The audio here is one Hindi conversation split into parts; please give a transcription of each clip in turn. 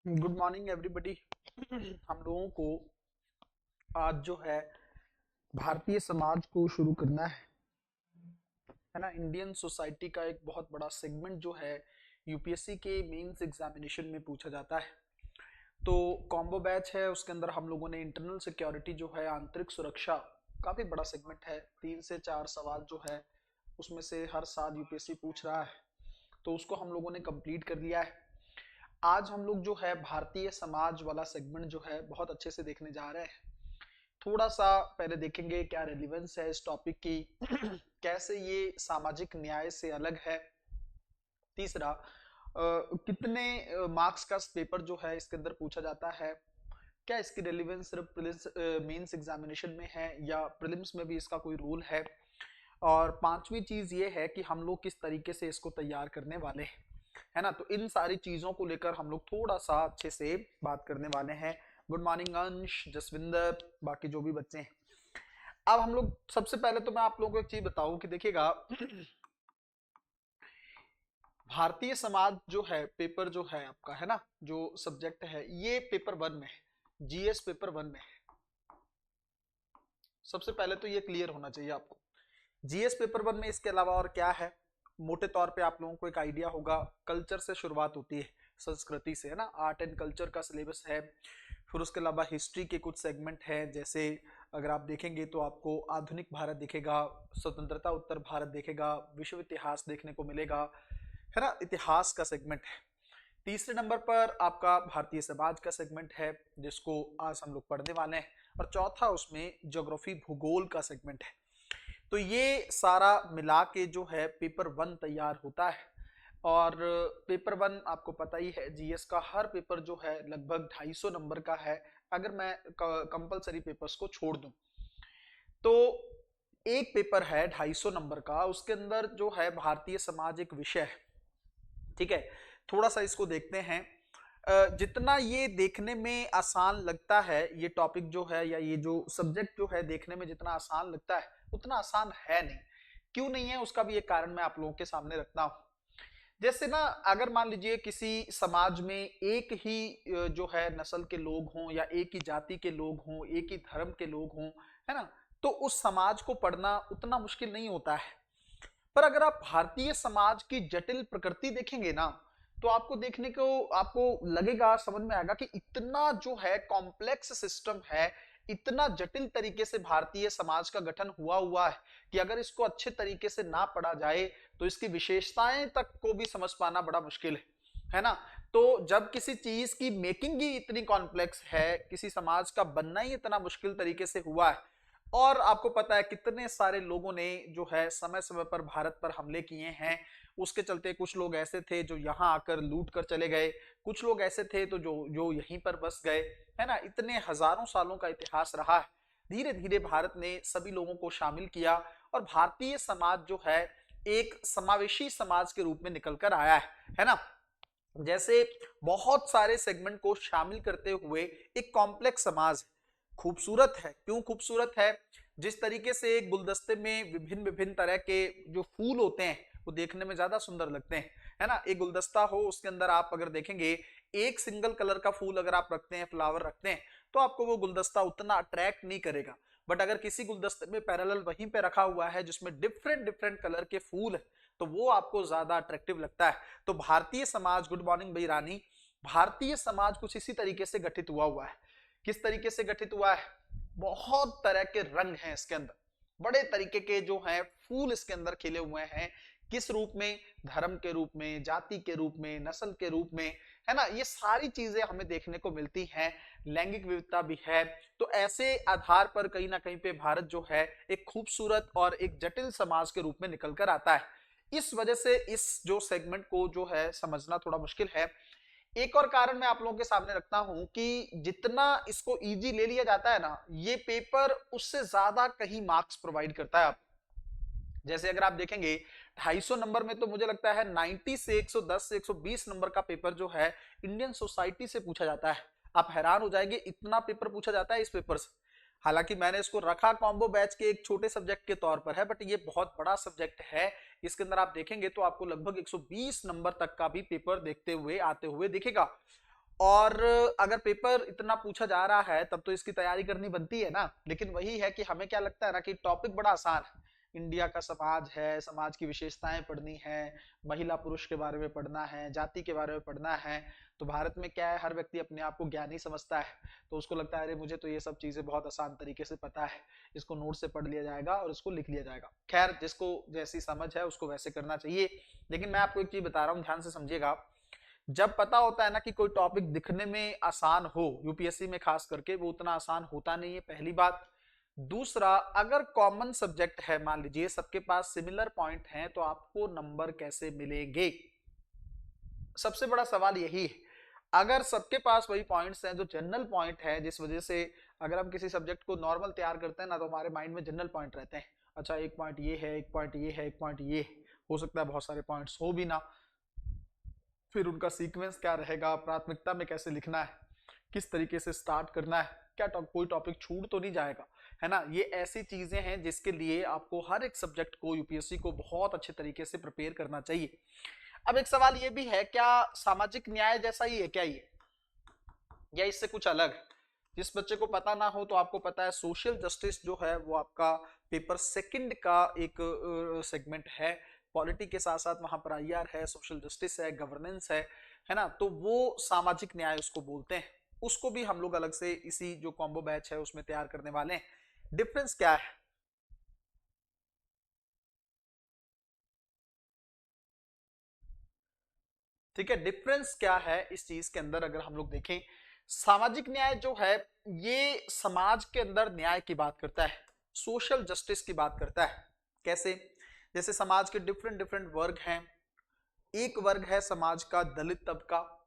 Good morning everybody. हम लोगों को आज जो है भारतीय समाज को शुरू करना है ना। इंडियन सोसाइटी का एक बहुत बड़ा सेगमेंट जो है यूपीएससी के मेंस एग्जामिनेशन में पूछा जाता है। तो कॉम्बो बैच है, उसके अंदर हम लोगों ने इंटरनल सिक्योरिटी जो है आंतरिक सुरक्षा, काफी बड़ा सेगमेंट है। 3 से 4 सवाल जो है उसमें से हर साल यूपीएससी पूछ रहा है, तो उसको हम लोगों ने कंप्लीट कर लिया है। आज हम लोग जो है भारतीय समाज वाला सेगमेंट जो है बहुत अच्छे से देखने जा रहे हैं। थोड़ा सा पहले देखेंगे क्या रेलिवेंस है इस टॉपिक की, कैसे ये सामाजिक न्याय से अलग है। तीसरा, कितने मार्क्स का पेपर जो है इसके अंदर पूछा जाता है, क्या इसकी रेलिवेंस सिर्फ मेंस एग्जामिनेशन में है या प्रीलिम्स में भी इसका कोई रोल है। और पांचवी चीज ये है कि हम लोग किस तरीके से इसको तैयार करने वाले हैं, है ना। तो इन सारी चीजों को लेकर हम लोग थोड़ा सा अच्छे से बात करने वाले हैं। गुड मॉर्निंग अंश, जसविंदर, बाकी जो भी बच्चे हैं। अब हम लोग सबसे पहले तो मैं आप लोगों को एक चीज बताऊं कि देखिएगा, भारतीय समाज जो है पेपर जो है आपका, है ना, जो सब्जेक्ट है ये पेपर 1 में है, जीएस पेपर 1 में है। सबसे पहले तो ये क्लियर होना चाहिए आपको, जीएस पेपर 1 में इसके अलावा और क्या है। मोटे तौर पे आप लोगों को एक आइडिया होगा, कल्चर से शुरुआत होती है, संस्कृति से, है ना। आर्ट एंड कल्चर का सिलेबस है। फिर उसके अलावा हिस्ट्री के कुछ सेगमेंट हैं, जैसे अगर आप देखेंगे तो आपको आधुनिक भारत दिखेगा, स्वतंत्रता उत्तर भारत देखेगा, विश्व इतिहास देखने को मिलेगा, है ना। इतिहास का सेगमेंट है। तीसरे नंबर पर आपका भारतीय समाज का सेगमेंट है, जिसको आज हम लोग पढ़ने वाले हैं। और चौथा उसमें ज्योग्राफी भूगोल का सेगमेंट है। तो ये सारा मिला के जो है पेपर 1 तैयार होता है। और पेपर 1 आपको पता ही है, जीएस का हर पेपर जो है लगभग 250 नंबर का है, अगर मैं कंपलसरी पेपर्स को छोड़ दूं तो। एक पेपर है 250 नंबर का, उसके अंदर जो है भारतीय समाज एक विषय है, ठीक है। थोड़ा सा इसको देखते हैं। जितना ये देखने में आसान लगता है, ये टॉपिक जो है या ये जो सब्जेक्ट जो है देखने में जितना आसान लगता है उतना आसान है नहीं। क्यों नहीं है, उसका भी एक कारण मैं आप लोगों के सामने रखता हूं। जैसे ना, अगर मान लीजिए किसी समाज में एक ही जो है नस्ल के लोग हों या एक ही जाति के लोग हों, एक ही धर्म के लोग हों, है ना, तो उस समाज को पढ़ना उतना मुश्किल नहीं होता है। पर अगर आप भारतीय समाज की जटिल प्रकृति देखेंगे ना, तो आपको देखने को आपको लगेगा, समझ में आएगा कि इतना जो है कॉम्प्लेक्स सिस्टम है, इतना जटिल तरीके से भारतीय समाज का गठन हुआ हुआ है कि अगर इसको अच्छे तरीके से ना पढ़ा जाए तो इसकी विशेषताएं तक को भी समझ पाना बड़ा मुश्किल है ना। तो जब किसी चीज की मेकिंग ही इतनी कॉम्प्लेक्स है, किसी समाज का बनना ही इतना मुश्किल तरीके से हुआ है, और आपको पता है कितने सारे लोगों ने जो है समय समय पर भारत पर हमले किए हैं, उसके चलते कुछ लोग ऐसे थे जो यहां आकर लूट कर चले गए, कुछ लोग ऐसे थे तो जो जो यहीं पर बस गए, है ना। इतने हजारों सालों का इतिहास रहा है। धीरे धीरे भारत ने सभी लोगों को शामिल किया, और भारतीय समाज जो है एक समावेशी समाज के रूप में निकल कर आया है ना। जैसे बहुत सारे सेगमेंट को शामिल करते हुए एक कॉम्प्लेक्स समाज, खूबसूरत है। क्यों खूबसूरत है? जिस तरीके से एक गुलदस्ते में विभिन्न विभिन्न तरह के जो फूल होते हैं वो देखने में ज्यादा सुंदर लगते हैं, है ना। एक गुलदस्ता हो, उसके अंदर आप अगर देखेंगे एक सिंगल कलर का फूल अगर आप रखते हैं, फ्लावर रखते हैं, तो आपको वो गुलदस्ता उतना अट्रैक्ट नहीं करेगा। बट अगर किसी गुलदस्ते में पैरेलल वहीं पे रखा हुआ है जिसमें डिफरेंट डिफरेंट कलर के फूल है, तो वो आपको ज्यादा अट्रैक्टिव लगता है। तो भारतीय समाज, गुड मॉर्निंग भाई रानी, भारतीय समाज कुछ इसी तरीके से गठित हुआ हुआ है। किस तरीके से गठित हुआ है? बहुत तरह के रंग हैं इसके अंदर, बड़े तरीके के जो हैं फूल इसके अंदर खिले हुए हैं। किस रूप में? धर्म के रूप में, जाति के रूप में, नस्ल के रूप में, है ना। ये सारी चीजें हमें देखने को मिलती हैं। लैंगिक विविधता भी है। तो ऐसे आधार पर कहीं ना कहीं पे भारत जो है एक खूबसूरत और एक जटिल समाज के रूप में निकल कर आता है। इस वजह से इस जो सेगमेंट को जो है समझना थोड़ा मुश्किल है। एक और कारण मैं आप लोगों के सामने रखता हूं कि जितना इसको इजी ले लिया जाता है ना, ये पेपर उससे ज्यादा कहीं मार्क्स प्रोवाइड करता है आप। जैसे अगर आप देखेंगे 250 नंबर में, तो मुझे लगता है 90 से 110 से 120 नंबर का पेपर जो है इंडियन सोसाइटी से पूछा जाता है। आप हैरान हो जाएंगे, इतना पेपर पूछा जाता है इस पेपर से। हालांकि मैंने इसको रखा कॉम्बो बैच के एक छोटे सब्जेक्ट के तौर पर है, बट ये बहुत बड़ा सब्जेक्ट है। इसके अंदर आप देखेंगे तो आपको लगभग 120 नंबर तक का भी पेपर देखते हुए आते हुए दिखेगा। और अगर पेपर इतना पूछा जा रहा है तब तो इसकी तैयारी करनी बनती है ना। लेकिन वही है कि हमें क्या लगता है ना कि टॉपिक बड़ा आसान है, इंडिया का समाज है, समाज की विशेषताएं पढ़नी है, महिला पुरुष के बारे में पढ़ना है, जाति के बारे में पढ़ना है। तो भारत में क्या है, हर व्यक्ति अपने आप को ज्ञानी समझता है, तो उसको लगता है अरे मुझे तो ये सब चीजें बहुत आसान तरीके से पता है, इसको नोट से पढ़ लिया जाएगा और इसको लिख लिया जाएगा। खैर, जिसको जैसी समझ है उसको वैसे करना चाहिए। लेकिन मैं आपको एक चीज बता रहा हूँ, ध्यान से समझिएगा। जब पता होता है ना कि कोई टॉपिक दिखने में आसान हो, यूपीएससी में खास करके वो उतना आसान होता नहीं है, पहली बात। दूसरा, अगर कॉमन सब्जेक्ट है, मान लीजिए सबके पास सिमिलर पॉइंट हैं, तो आपको नंबर कैसे मिलेंगे? सबसे बड़ा सवाल यही है। अगर सबके पास वही पॉइंट्स हैं जो जनरल पॉइंट है, जिस वजह से अगर हम किसी सब्जेक्ट को नॉर्मल तैयार करते हैं ना, तो हमारे माइंड में जनरल पॉइंट रहते हैं। अच्छा, एक पॉइंट ये है, एक पॉइंट ये है, एक पॉइंट ये है। हो सकता है बहुत सारे पॉइंट्स हो भी ना, फिर उनका सीक्वेंस क्या रहेगा, प्राथमिकता में कैसे लिखना है, किस तरीके से स्टार्ट करना है, क्या कोई टॉपिक छूट तो नहीं जाएगा, है ना। ये ऐसी चीजें हैं जिसके लिए आपको हर एक सब्जेक्ट को, यूपीएससी को बहुत अच्छे तरीके से प्रिपेयर करना चाहिए। अब एक सवाल ये भी है, क्या सामाजिक न्याय जैसा ही है क्या ये, या इससे कुछ अलग? जिस बच्चे को पता ना हो तो आपको पता है सोशल जस्टिस जो है वो आपका पेपर सेकंड का एक सेगमेंट है। पॉलिटी के साथ साथ वहां पर आईआर है, सोशल जस्टिस है, गवर्नेंस है ना। तो वो सामाजिक न्याय उसको बोलते हैं। उसको भी हम लोग अलग से इसी जो कॉम्बो बैच है उसमें तैयार करने वाले हैं। डिफरेंस क्या है? ठीक है, डिफरेंस क्या है इस चीज के अंदर अगर हम लोग देखें, सामाजिक न्याय जो है ये समाज के अंदर न्याय की बात करता है, सोशल जस्टिस की बात करता है। कैसे? जैसे समाज के डिफरेंट डिफरेंट वर्ग हैं। एक वर्ग है समाज का दलित तबका,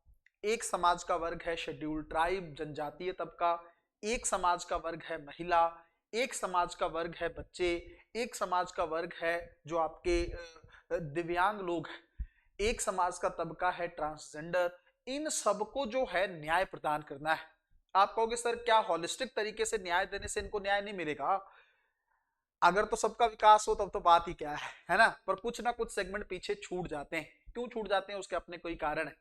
एक समाज का वर्ग है शेड्यूल्ड ट्राइब, जनजातीय तबका, एक समाज का वर्ग है महिला, एक समाज का वर्ग है बच्चे, एक समाज का वर्ग है जो आपके दिव्यांग लोग हैं, एक समाज का तबका है ट्रांसजेंडर। इन सबको जो है न्याय प्रदान करना है। आप कहोगे सर क्या हॉलिस्टिक तरीके से न्याय देने से इनको न्याय नहीं मिलेगा? अगर तो सबका विकास हो तब तो बात ही क्या है ना। पर कुछ ना कुछ सेगमेंट पीछे छूट जाते हैं। क्यों छूट जाते हैं उसके अपने कोई कारण है।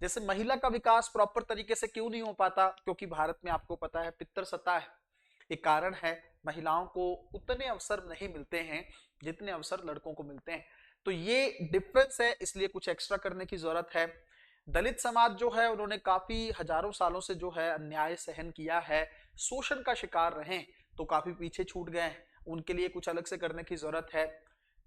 जैसे महिला का विकास प्रॉपर तरीके से क्यों नहीं हो पाता? क्योंकि भारत में आपको पता है पितृसत्ता है, एक कारण है। महिलाओं को उतने अवसर नहीं मिलते हैं जितने अवसर लड़कों को मिलते हैं। तो ये डिफरेंस है, इसलिए कुछ एक्स्ट्रा करने की जरूरत है। दलित समाज जो है उन्होंने काफी हजारों सालों से जो है अन्याय सहन किया है, शोषण का शिकार रहे, तो काफी पीछे छूट गए हैं। उनके लिए कुछ अलग से करने की जरूरत है।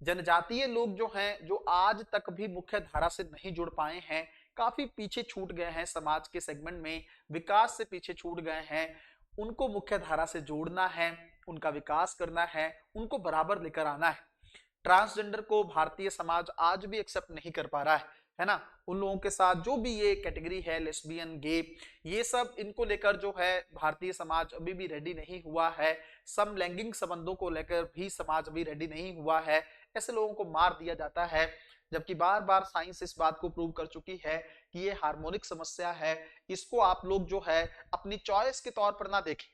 जनजातीय लोग जो हैं, जो आज तक भी मुख्य धारा से नहीं जुड़ पाए हैं, काफी पीछे छूट गए हैं, समाज के सेगमेंट में विकास से पीछे छूट गए हैं, उनको मुख्य धारा से जोड़ना है, उनका विकास करना है, उनको बराबर लेकर आना है। ट्रांसजेंडर को भारतीय समाज आज भी एक्सेप्ट नहीं कर पा रहा है ना। उन लोगों के साथ जो भी ये कैटेगरी है, लेस्बियन, गे, ये सब इनको लेकर जो है भारतीय समाज अभी भी रेडी नहीं हुआ है। समलैंगिक संबंधों को लेकर भी समाज अभी रेडी नहीं हुआ है। ऐसे लोगों को मार दिया जाता है, जबकि बार बार साइंस इस बात को प्रूव कर चुकी है कि ये हार्मोनिक समस्या है। इसको आप लोग जो है अपनी चॉइस के तौर पर ना देखें।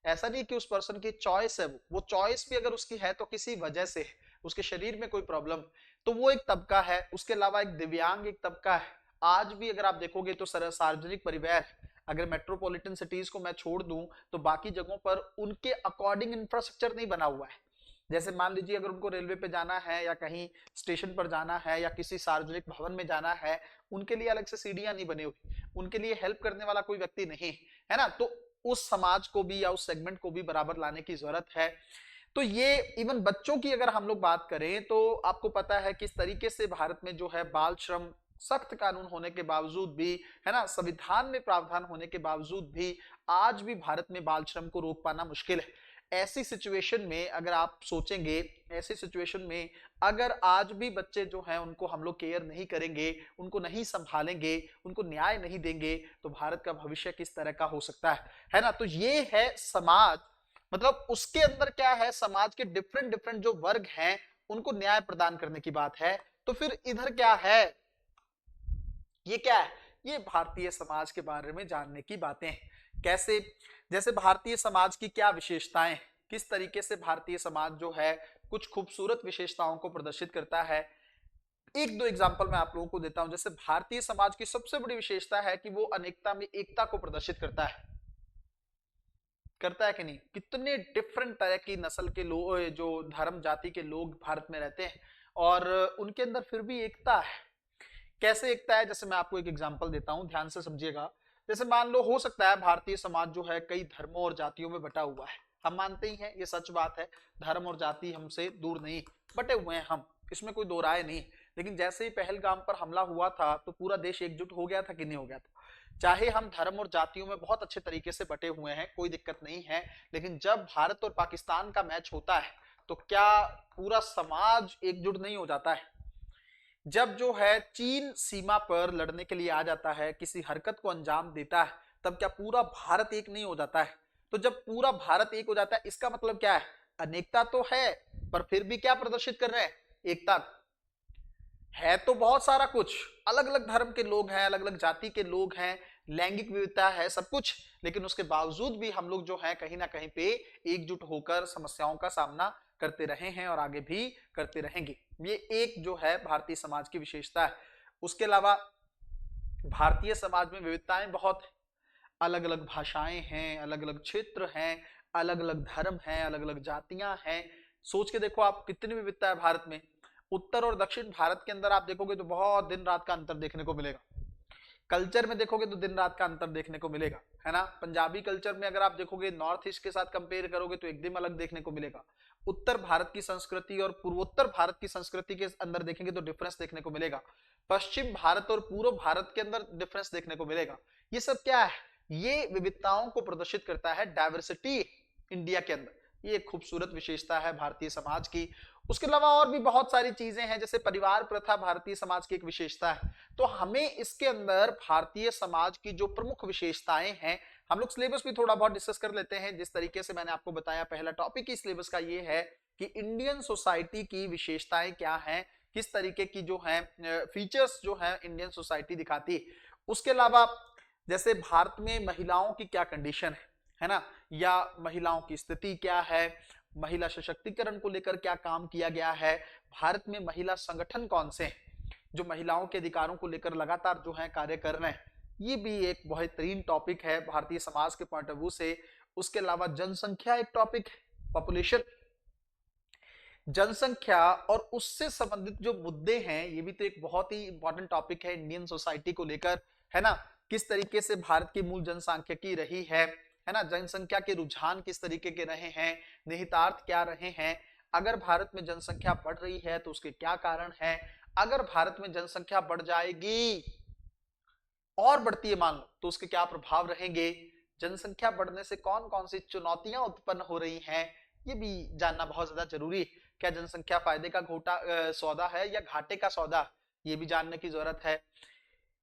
ऐसा नहीं कि उस पर्सन की चॉइस है, वो चॉइस भी अगर उसकी है तो किसी वजह से है, उसके शरीर में कोई प्रॉब्लम, तो वो एक तबका है। उसके अलावा एक दिव्यांग एक तबका है। आज भी अगर आप देखोगे तो सार्वजनिक परिवहन, अगर मेट्रोपॉलिटन सिटीज को मैं छोड़ दूं तो बाकी जगहों पर उनके अकॉर्डिंग इंफ्रास्ट्रक्चर नहीं बना हुआ है। जैसे मान लीजिए अगर उनको रेलवे पे जाना है या कहीं स्टेशन पर जाना है या किसी सार्वजनिक भवन में जाना है, उनके लिए अलग से सीढ़ियां नहीं बनी हुई, उनके लिए हेल्प करने वाला कोई व्यक्ति नहीं है ना। तो उस समाज को भी या उस सेगमेंट को भी बराबर लाने की जरूरत है। तो ये इवन बच्चों की अगर हम लोग बात करें तो आपको पता है किस तरीके से भारत में जो है बाल श्रम, सख्त कानून होने के बावजूद भी, है ना, संविधान में प्रावधान होने के बावजूद भी आज भी भारत में बाल श्रम को रोक पाना मुश्किल है। ऐसी सिचुएशन में अगर आप सोचेंगे, ऐसी सिचुएशन में अगर आज भी बच्चे जो हैं उनको हम लोग केयर नहीं करेंगे, उनको नहीं संभालेंगे, उनको न्याय नहीं देंगे, तो भारत का भविष्य किस तरह का हो सकता है ना। तो ये है समाज, मतलब उसके अंदर क्या है, समाज के डिफरेंट डिफरेंट जो वर्ग हैं उनको न्याय प्रदान करने की बात है। तो फिर इधर क्या है, ये क्या है, ये भारतीय समाज के बारे में जानने की बातें हैं। कैसे? जैसे भारतीय समाज की क्या विशेषताएं, किस तरीके से भारतीय समाज जो है कुछ खूबसूरत विशेषताओं को प्रदर्शित करता है। एक दो एग्जांपल मैं आप लोगों को देता हूं। जैसे भारतीय समाज की सबसे बड़ी विशेषता है कि वो अनेकता में एकता को प्रदर्शित करता है कि नहीं। कितने डिफरेंट तरह की नस्ल के लोग, जो धर्म जाति के लोग भारत में रहते हैं और उनके अंदर फिर भी एकता है। कैसे एकता है, जैसे मैं आपको एक एग्जांपल देता हूं, ध्यान से समझिएगा। जैसे मान लो, हो सकता है भारतीय समाज जो है कई धर्मों और जातियों में बटा हुआ है, हम मानते ही हैं, ये सच बात है, धर्म और जाति हमसे दूर नहीं, बटे हुए हैं हम, इसमें कोई दो राय नहीं। लेकिन जैसे ही पहलगाम पर हमला हुआ था तो पूरा देश एकजुट हो गया था कि नहीं हो गया था। चाहे हम धर्म और जातियों में बहुत अच्छे तरीके से बटे हुए हैं, कोई दिक्कत नहीं है, लेकिन जब भारत और पाकिस्तान का मैच होता है तो क्या पूरा समाज एकजुट नहीं हो जाता है। जब जो है चीन सीमा पर लड़ने के लिए आ जाता है, किसी हरकत को अंजाम देता है, तब क्या पूरा भारत एक नहीं हो जाता है। तो जब पूरा भारत एक हो जाता है, इसका मतलब क्या है, अनेकता तो है पर फिर भी क्या प्रदर्शित कर रहे हैं, एकता है। तो बहुत सारा कुछ, अलग अलग धर्म के लोग हैं, अलग अलग जाति के लोग हैं, लैंगिक विविधता है, सब कुछ, लेकिन उसके बावजूद भी हम लोग जो है कहीं ना कहीं पे एकजुट होकर समस्याओं का सामना करते रहे हैं और आगे भी करते रहेंगे। ये एक जो है भारतीय समाज की विशेषता है। उसके अलावा भारतीय समाज में विविधताएं बहुत है, अलग अलग भाषाएं हैं, अलग अलग क्षेत्र हैं, अलग अलग धर्म हैं, अलग अलग जातियां हैं। सोच के देखो आप, कितनी विविधता है भारत में। उत्तर और दक्षिण भारत के अंदर आप देखोगे तो बहुत दिन रात का अंतर देखने को मिलेगा। कल्चर में देखोगे तो दिन रात का अंतर देखने को मिलेगा, है ना। पंजाबी कल्चर में अगर आप देखोगे, नॉर्थ ईस्ट के साथ कंपेयर करोगे तो एकदम अलग देखने को मिलेगा। उत्तर भारत की संस्कृति और पूर्वोत्तर भारत की संस्कृति के अंदर देखेंगे तो डिफरेंस देखने को मिलेगा। पश्चिम भारत और पूर्व भारत के अंदर डिफरेंस देखने को मिलेगा। ये सब क्या है, ये विविधताओं को प्रदर्शित करता है, डाइवर्सिटी इंडिया के अंदर। ये एक खूबसूरत विशेषता है भारतीय समाज की। उसके अलावा और भी बहुत सारी चीजें हैं, जैसे परिवार प्रथा भारतीय समाज की एक विशेषता है। तो हमें इसके अंदर भारतीय समाज की जो प्रमुख विशेषताएं हैं, हम लोग सिलेबस भी थोड़ा बहुत डिस्कस कर लेते हैं। जिस तरीके से मैंने आपको बताया, पहला टॉपिक ही सिलेबस का ये है कि इंडियन सोसाइटी की विशेषताएं क्या हैं, किस तरीके की जो है फीचर्स जो है इंडियन सोसाइटी दिखाती है। उसके अलावा जैसे भारत में महिलाओं की क्या कंडीशन है ना, या महिलाओं की स्थिति क्या है, महिला सशक्तिकरण को लेकर क्या काम किया गया है, भारत में महिला संगठन कौन से हैं जो महिलाओं के अधिकारों को लेकर लगातार जो है कार्य कर रहे हैं। ये भी एक बेहतरीन टॉपिक है भारतीय समाज के पॉइंट ऑफ व्यू से। उसके अलावा जनसंख्या एक टॉपिक है, पॉपुलेशन, जनसंख्या और उससे संबंधित जो मुद्दे हैं, ये भी तो एक बहुत ही इंपॉर्टेंट टॉपिक है इंडियन सोसाइटी को लेकर, है ना। किस तरीके से भारत की मूल जनसांख्यिकी रही है ना, जनसंख्या के रुझान किस तरीके के रहे हैं, निहितार्थ क्या रहे हैं, अगर भारत में जनसंख्या बढ़ रही है तो उसके क्या कारण है, अगर भारत में जनसंख्या बढ़ जाएगी और बढ़ती है मान लो तो उसके क्या प्रभाव रहेंगे, जनसंख्या बढ़ने से कौन कौन सी चुनौतियां उत्पन्न हो रही हैं, ये भी जानना बहुत ज्यादा जरूरी है। क्या जनसंख्या फायदे का सौदा है या घाटे का सौदा, ये भी जानने की जरूरत है।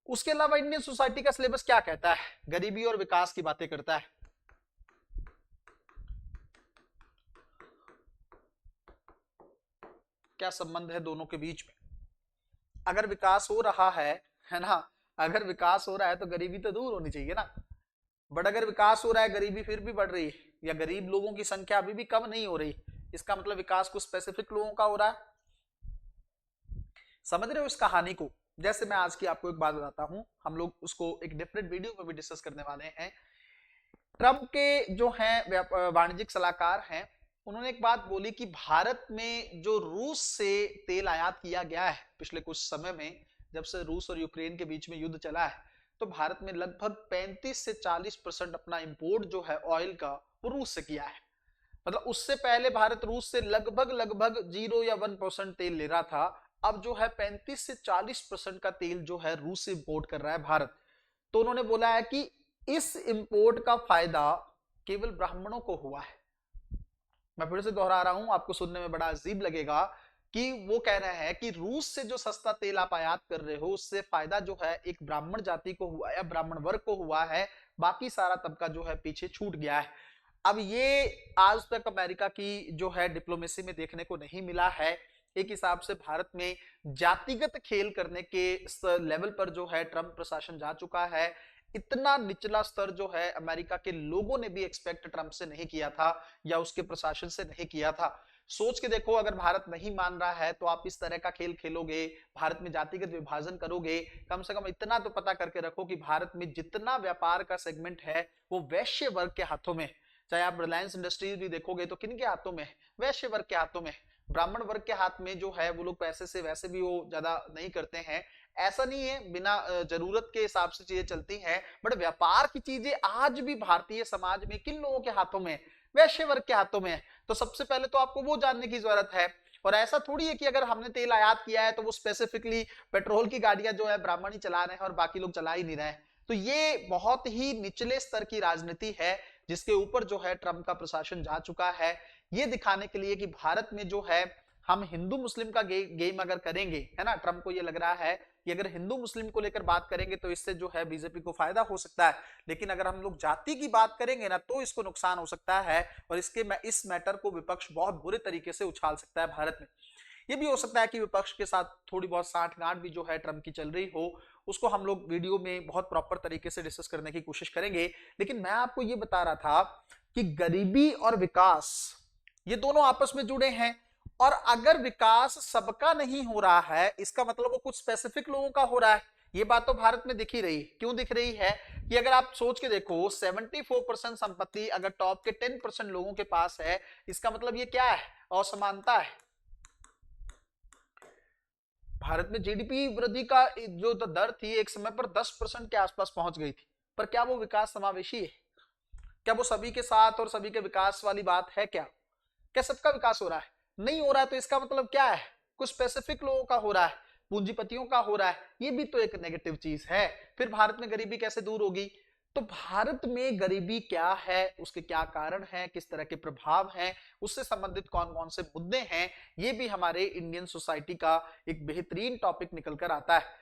उसके अलावा इंडियन सोसाइटी का सिलेबस क्या कहता है, गरीबी और विकास की बातें करता है। क्या संबंध है दोनों के बीच में। अगर विकास हो रहा है ना, अगर विकास हो रहा है तो गरीबी तो दूर होनी चाहिए ना। बट अगर विकास हो रहा है, गरीबी फिर भी बढ़ रही है, या गरीब लोगों की संख्या अभी भी कम नहीं हो रही, इसका मतलब विकास कुछ स्पेसिफिक लोगों का हो रहा है। समझ रहे हो इस कहानी को। जैसे मैं आज की आपको एक बात बताता हूं, हम लोग उसको एक डिफरेंट वीडियो में भी डिस्कस करने वाले हैं। ट्रंप के जो हैं वाणिज्यिक सलाहकार हैं, उन्होंने एक बात बोली कि भारत में जो रूस से तेल आयात किया गया है पिछले कुछ समय में, जब से रूस और यूक्रेन के बीच में युद्ध चला है, तो भारत में लगभग 35 से 40% अपना इंपोर्ट जो है ऑयल का, वो रूस से किया है। मतलब उससे पहले भारत रूस से लगभग 0 या 1% तेल ले रहा था, अब जो है 35 से 40% का तेल जो है रूस से इंपोर्ट कर रहा है भारत। तो उन्होंने बोला है कि इस इंपोर्ट का फायदा केवल ब्राह्मणों को हुआ है। मैं फिर से दोहरा रहा हूं, आपको सुनने में बड़ा अजीब लगेगा कि वो कह रहे हैं कि रूस से जो सस्ता तेल आप आयात कर रहे हो, उससे फायदा जो है एक ब्राह्मण जाति को हुआ या ब्राह्मण वर्ग को हुआ है, बाकी सारा तबका जो है पीछे छूट गया है। अब ये आज तक अमेरिका की जो है डिप्लोमेसी में देखने को नहीं मिला है। एक हिसाब से भारत में जातिगत खेल करने के लेवल पर जो है ट्रंप प्रशासन जा चुका है। इतना निचला स्तर जो है अमेरिका के लोगों ने भी एक्सपेक्ट ट्रंप से नहीं किया था या उसके प्रशासन से नहीं किया था। सोच के देखो, अगर भारत नहीं मान रहा है तो आप इस तरह का खेल खेलोगे, भारत में जातिगत विभाजन करोगे। कम से कम इतना तो पता करके रखो कि भारत में जितना व्यापार का सेगमेंट है वो वैश्य वर्ग के हाथों में। चाहे आप रिलायंस इंडस्ट्रीज भी देखोगे तो किन के हाथों में? वैश्य वर्ग के हाथों में। ब्राह्मण वर्ग के हाथ में जो है वो लोग पैसे से वैसे भी वो ज्यादा नहीं करते हैं। ऐसा नहीं है, बिना जरूरत के हिसाब से चीजें चलती हैं, बट व्यापार की चीजें आज भी भारतीय समाज में किन लोगों के हाथों में? वैश्य वर्ग के हाथों में। तो सबसे पहले तो आपको वो जानने की जरूरत है। और ऐसा थोड़ी है कि अगर हमने तेल आयात किया है तो वो स्पेसिफिकली पेट्रोल की गाड़ियां जो है ब्राह्मण ही चला रहे हैं और बाकी लोग चला ही नहीं रहे हैं। तो ये बहुत ही निचले स्तर की राजनीति है जिसके ऊपर जो है ट्रंप का प्रशासन जा चुका है, ये दिखाने के लिए कि भारत में जो है हम हिंदू मुस्लिम का गेम अगर करेंगे, है ना, ट्रंप को ये लग रहा है कि अगर हिंदू मुस्लिम को लेकर बात करेंगे तो इससे जो है बीजेपी को फायदा हो सकता है, लेकिन अगर हम लोग जाति की बात करेंगे ना तो इसको नुकसान हो सकता है और इस मैटर को विपक्ष बहुत बुरे तरीके से उछाल सकता है भारत में। ये भी हो सकता है कि विपक्ष के साथ थोड़ी बहुत साठगांठ भी जो है ट्रंप की चल रही हो, उसको हम लोग वीडियो में बहुत प्रॉपर तरीके से डिस्कस करने की कोशिश करेंगे। लेकिन मैं आपको ये बता रहा था कि गरीबी और विकास ये दोनों आपस में जुड़े हैं, और अगर विकास सबका नहीं हो रहा है इसका मतलब वो कुछ स्पेसिफिक लोगों का हो रहा है। ये बात तो भारत में दिख ही रही। क्यों दिख रही है? कि अगर आप सोच के देखो 74% संपत्ति अगर टॉप के 10% लोगों के पास है, इसका मतलब ये क्या है? असमानता है। भारत में जीडीपी वृद्धि का जो दर थी एक समय पर 10% के आसपास पहुंच गई थी, पर क्या वो विकास समावेशी है? क्या वो सभी के साथ और सभी के विकास वाली बात है? क्या सबका विकास हो रहा है? नहीं हो रहा है। तो इसका मतलब क्या है? कुछ स्पेसिफिक लोगों का हो रहा है, पूंजीपतियों का हो रहा है। ये भी तो एक नेगेटिव चीज है। फिर भारत में गरीबी कैसे दूर होगी? तो भारत में गरीबी क्या है, उसके क्या कारण हैं, किस तरह के प्रभाव हैं, उससे संबंधित कौन कौन से मुद्दे हैं, ये भी हमारे इंडियन सोसाइटी का एक बेहतरीन टॉपिक निकल कर आता है।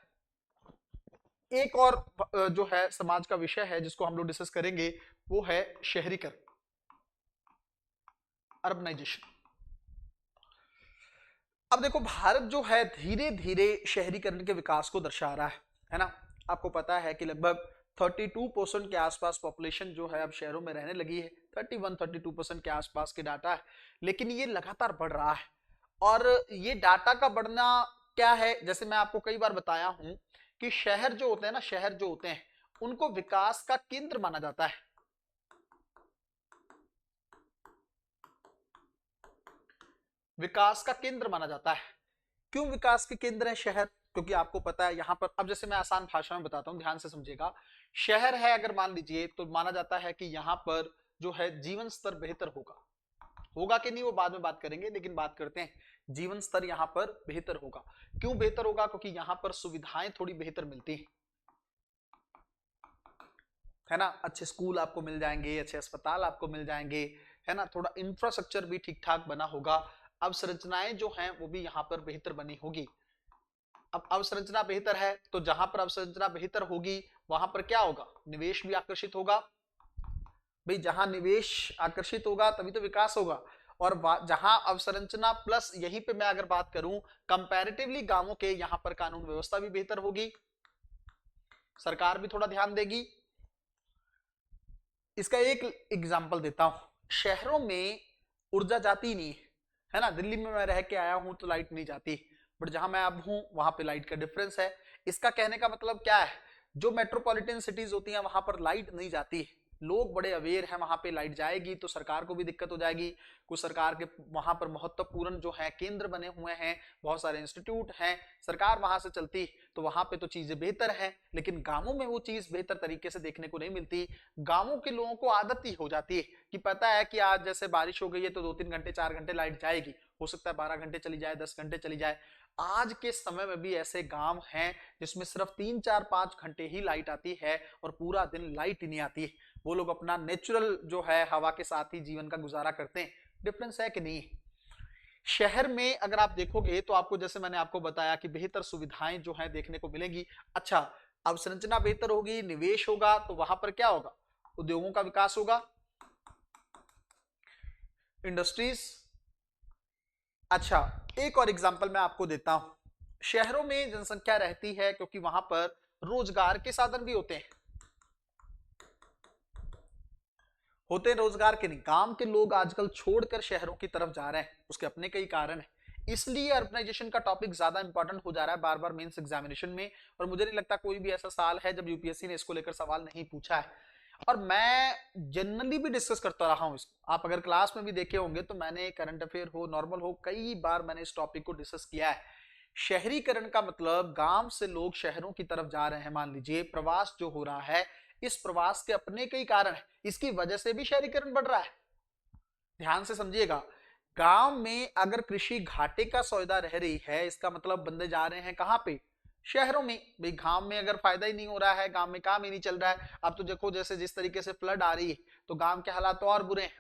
एक और जो है समाज का विषय है जिसको हम लोग डिस्कस करेंगे, वो है शहरीकरण, अर्बनाइजेशन। अब देखो, भारत जो है धीरे धीरे शहरीकरण के विकास को दर्शा रहा है ना। आपको पता है कि लगभग 32% के आसपास पॉपुलेशन जो है अब शहरों में रहने लगी है। 32% के आसपास के डाटा है, लेकिन ये लगातार बढ़ रहा है। और ये डाटा का बढ़ना क्या है, जैसे मैं आपको कई बार बताया हूं कि शहर जो होते हैं ना, शहर जो होते हैं उनको विकास का केंद्र माना जाता है। विकास का केंद्र माना जाता है। क्यों विकास के केंद्र है शहर? क्योंकि आपको पता है यहां पर, अब जैसे मैं आसान भाषा में बताता हूं, ध्यान से समझिएगा। शहर है अगर मान लीजिए, तो माना जाता है कि यहां पर जो है जीवन स्तर बेहतर होगा। होगा कि नहीं वो बाद में बात करेंगे, लेकिन बात करते हैं जीवन स्तर यहां पर बेहतर होगा। क्यों बेहतर होगा? क्योंकि यहां पर सुविधाएं थोड़ी बेहतर मिलती है ना। अच्छे स्कूल आपको मिल जाएंगे, अच्छे अस्पताल आपको मिल जाएंगे, है ना। थोड़ा इंफ्रास्ट्रक्चर भी ठीक ठाक बना होगा। अवसंरचनाएं जो हैं वो भी यहाँ पर बेहतर बनी होगी। अब अवसंरचना बेहतर है तो जहां पर अवसंरचना बेहतर होगी वहां पर क्या होगा? निवेश भी आकर्षित होगा। भाई जहां निवेश आकर्षित होगा तभी तो विकास होगा। और जहां अवसंरचना प्लस, यहीं पे मैं अगर बात करूं कंपैरेटिवली गांवों के, यहां पर कानून व्यवस्था भी बेहतर होगी, सरकार भी थोड़ा ध्यान देगी। इसका एक एग्जांपल देता हूं। शहरों में ऊर्जा जाती नहीं है ना। दिल्ली में मैं रह के आया हूं तो लाइट नहीं जाती, बट जहां मैं अब हूं वहां पे लाइट का डिफरेंस है। इसका कहने का मतलब क्या है? जो मेट्रोपॉलिटन सिटीज होती हैं वहां पर लाइट नहीं जाती। लोग बड़े अवेयर हैं, वहां पे लाइट जाएगी तो सरकार को भी दिक्कत हो जाएगी। कुछ सरकार के वहां पर महत्वपूर्ण जो है केंद्र बने हुए हैं, बहुत सारे इंस्टीट्यूट हैं, सरकार वहां से चलती, तो वहां पे तो चीजें बेहतर हैं। लेकिन गांवों में वो चीज बेहतर तरीके से देखने को नहीं मिलती। गांवों के लोगों को आदत ही हो जाती है कि पता है कि आज जैसे बारिश हो गई है तो 2-3 घंटे 4 घंटे लाइट जाएगी, हो सकता है 12 घंटे चली जाए, 10 घंटे चली जाए। आज के समय में भी ऐसे गांव हैं जिसमें सिर्फ 3-4-5 घंटे ही लाइट आती है और पूरा दिन लाइट ही नहीं आती है। वो लोग अपना नेचुरल जो है हवा के साथ ही जीवन का गुजारा करते हैं। डिफरेंस है कि नहीं? शहर में अगर आप देखोगे तो आपको, जैसे मैंने आपको बताया कि बेहतर सुविधाएं जो है देखने को मिलेंगी। अच्छा, अवसंरचना बेहतर होगी, निवेश होगा, तो वहां पर क्या होगा? उद्योगों का विकास होगा, इंडस्ट्रीज। अच्छा, एक और एग्जांपल मैं आपको देता हूं। शहरों में जनसंख्या रहती है क्योंकि वहां पर रोजगार के साधन भी होते हैं। होते रोजगार के नहीं, गांव के लोग आजकल छोड़कर शहरों की तरफ जा रहे हैं, उसके अपने कई कारण हैं। इसलिए अर्बनाइजेशन का टॉपिक ज्यादा इंपॉर्टेंट हो जा रहा है बार बार मेंस एग्जामिनेशन में। और मुझे नहीं लगता कोई भी ऐसा साल है जब यूपीएससी ने इसको लेकर सवाल नहीं पूछा है। और मैं जनरली भी डिस्कस करता रहा हूं इसको, आप अगर क्लास में भी देखे होंगे तो मैंने करंट अफेयर हो नॉर्मल हो कई बार मैंने इस टॉपिक को डिस्कस किया है। शहरीकरण का मतलब गांव से लोग शहरों की तरफ जा रहे हैं, मान लीजिए प्रवास जो हो रहा है, इस प्रवास के अपने कई कारण है, इसकी वजह से भी शहरीकरण बढ़ रहा है। ध्यान से समझिएगा, गांव में अगर कृषि घाटे का सौदा रह रही है, इसका मतलब बंदे जा रहे हैं कहां पे, शहरों में। भाई गांव में अगर फायदा ही नहीं हो रहा है, गांव में काम ही नहीं चल रहा है, अब तो देखो जैसे जिस तरीके से फ्लड आ रही है तो गांव के हालात तो और बुरे हैं,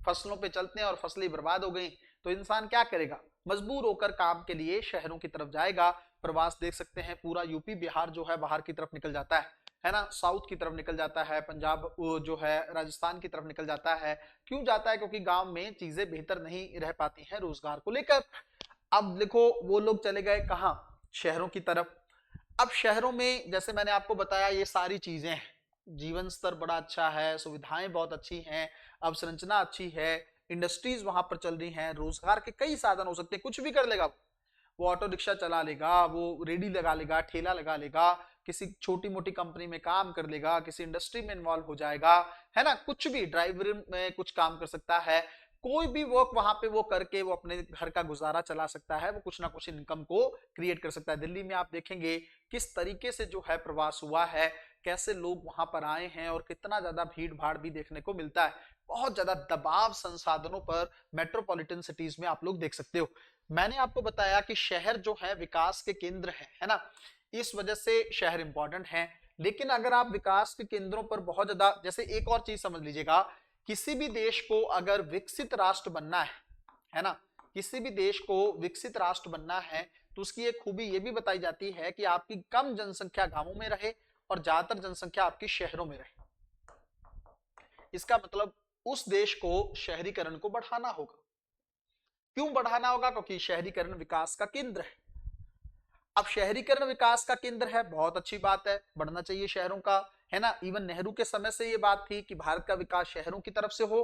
फसलों पे चलते हैं और फसलें बर्बाद हो गई, तो इंसान क्या करेगा, मजबूर होकर काम के लिए शहरों की तरफ जाएगा। प्रवास देख सकते हैं, पूरा यूपी बिहार जो है बाहर की तरफ निकल जाता है ना, साउथ की तरफ निकल जाता है, पंजाब जो है राजस्थान की तरफ निकल जाता है। क्यों जाता है, क्योंकि गांव में चीजें बेहतर नहीं रह पाती हैं रोजगार को लेकर। अब देखो वो लोग चले गए कहां, शहरों की तरफ। अब शहरों में जैसे मैंने आपको बताया ये सारी चीजें हैं, जीवन स्तर बड़ा अच्छा है, सुविधाएं बहुत अच्छी हैं, अवसंरचना अच्छी है, इंडस्ट्रीज वहां पर चल रही हैं, रोजगार के कई साधन हो सकते हैं, कुछ भी कर लेगा वो ऑटो रिक्शा चला लेगा, वो रेडी लगा लेगा, ठेला लगा लेगा, किसी छोटी मोटी कंपनी में काम कर लेगा, किसी इंडस्ट्री में इन्वॉल्व हो जाएगा, है ना, कुछ भी ड्राइवर में कुछ काम कर सकता है, कोई भी वर्क वहां पे वो करके वो अपने घर का गुजारा चला सकता है, वो कुछ ना कुछ इनकम को क्रिएट कर सकता है। दिल्ली में आप देखेंगे किस तरीके से जो है प्रवास हुआ है, कैसे लोग वहां पर आए हैं और कितना ज्यादा भीड़ भाड़ भी देखने को मिलता है, बहुत ज्यादा दबाव संसाधनों पर मेट्रोपॉलिटन सिटीज में आप लोग देख सकते हो। मैंने आपको बताया कि शहर जो है विकास के केंद्र है ना, इस वजह से शहर इंपॉर्टेंट है। लेकिन अगर आप विकास के केंद्रों पर बहुत ज्यादा, जैसे एक और चीज समझ लीजिएगा, किसी भी देश को अगर विकसित राष्ट्र बनना है ना, किसी भी देश को विकसित राष्ट्र बनना है तो उसकी एक खूबी ये भी बताई जाती है कि आपकी कम जनसंख्या गांवों में रहे और ज्यादातर जनसंख्या आपकी शहरों में रहे। इसका मतलब उस देश को शहरीकरण को बढ़ाना होगा। क्यों बढ़ाना होगा, क्योंकि शहरीकरण विकास का केंद्र है। अब शहरीकरण विकास का केंद्र है, बहुत अच्छी बात है, बढ़ना चाहिए शहरों का, है ना। इवन नेहरू के समय से ये बात थी कि भारत का विकास शहरों की तरफ से हो।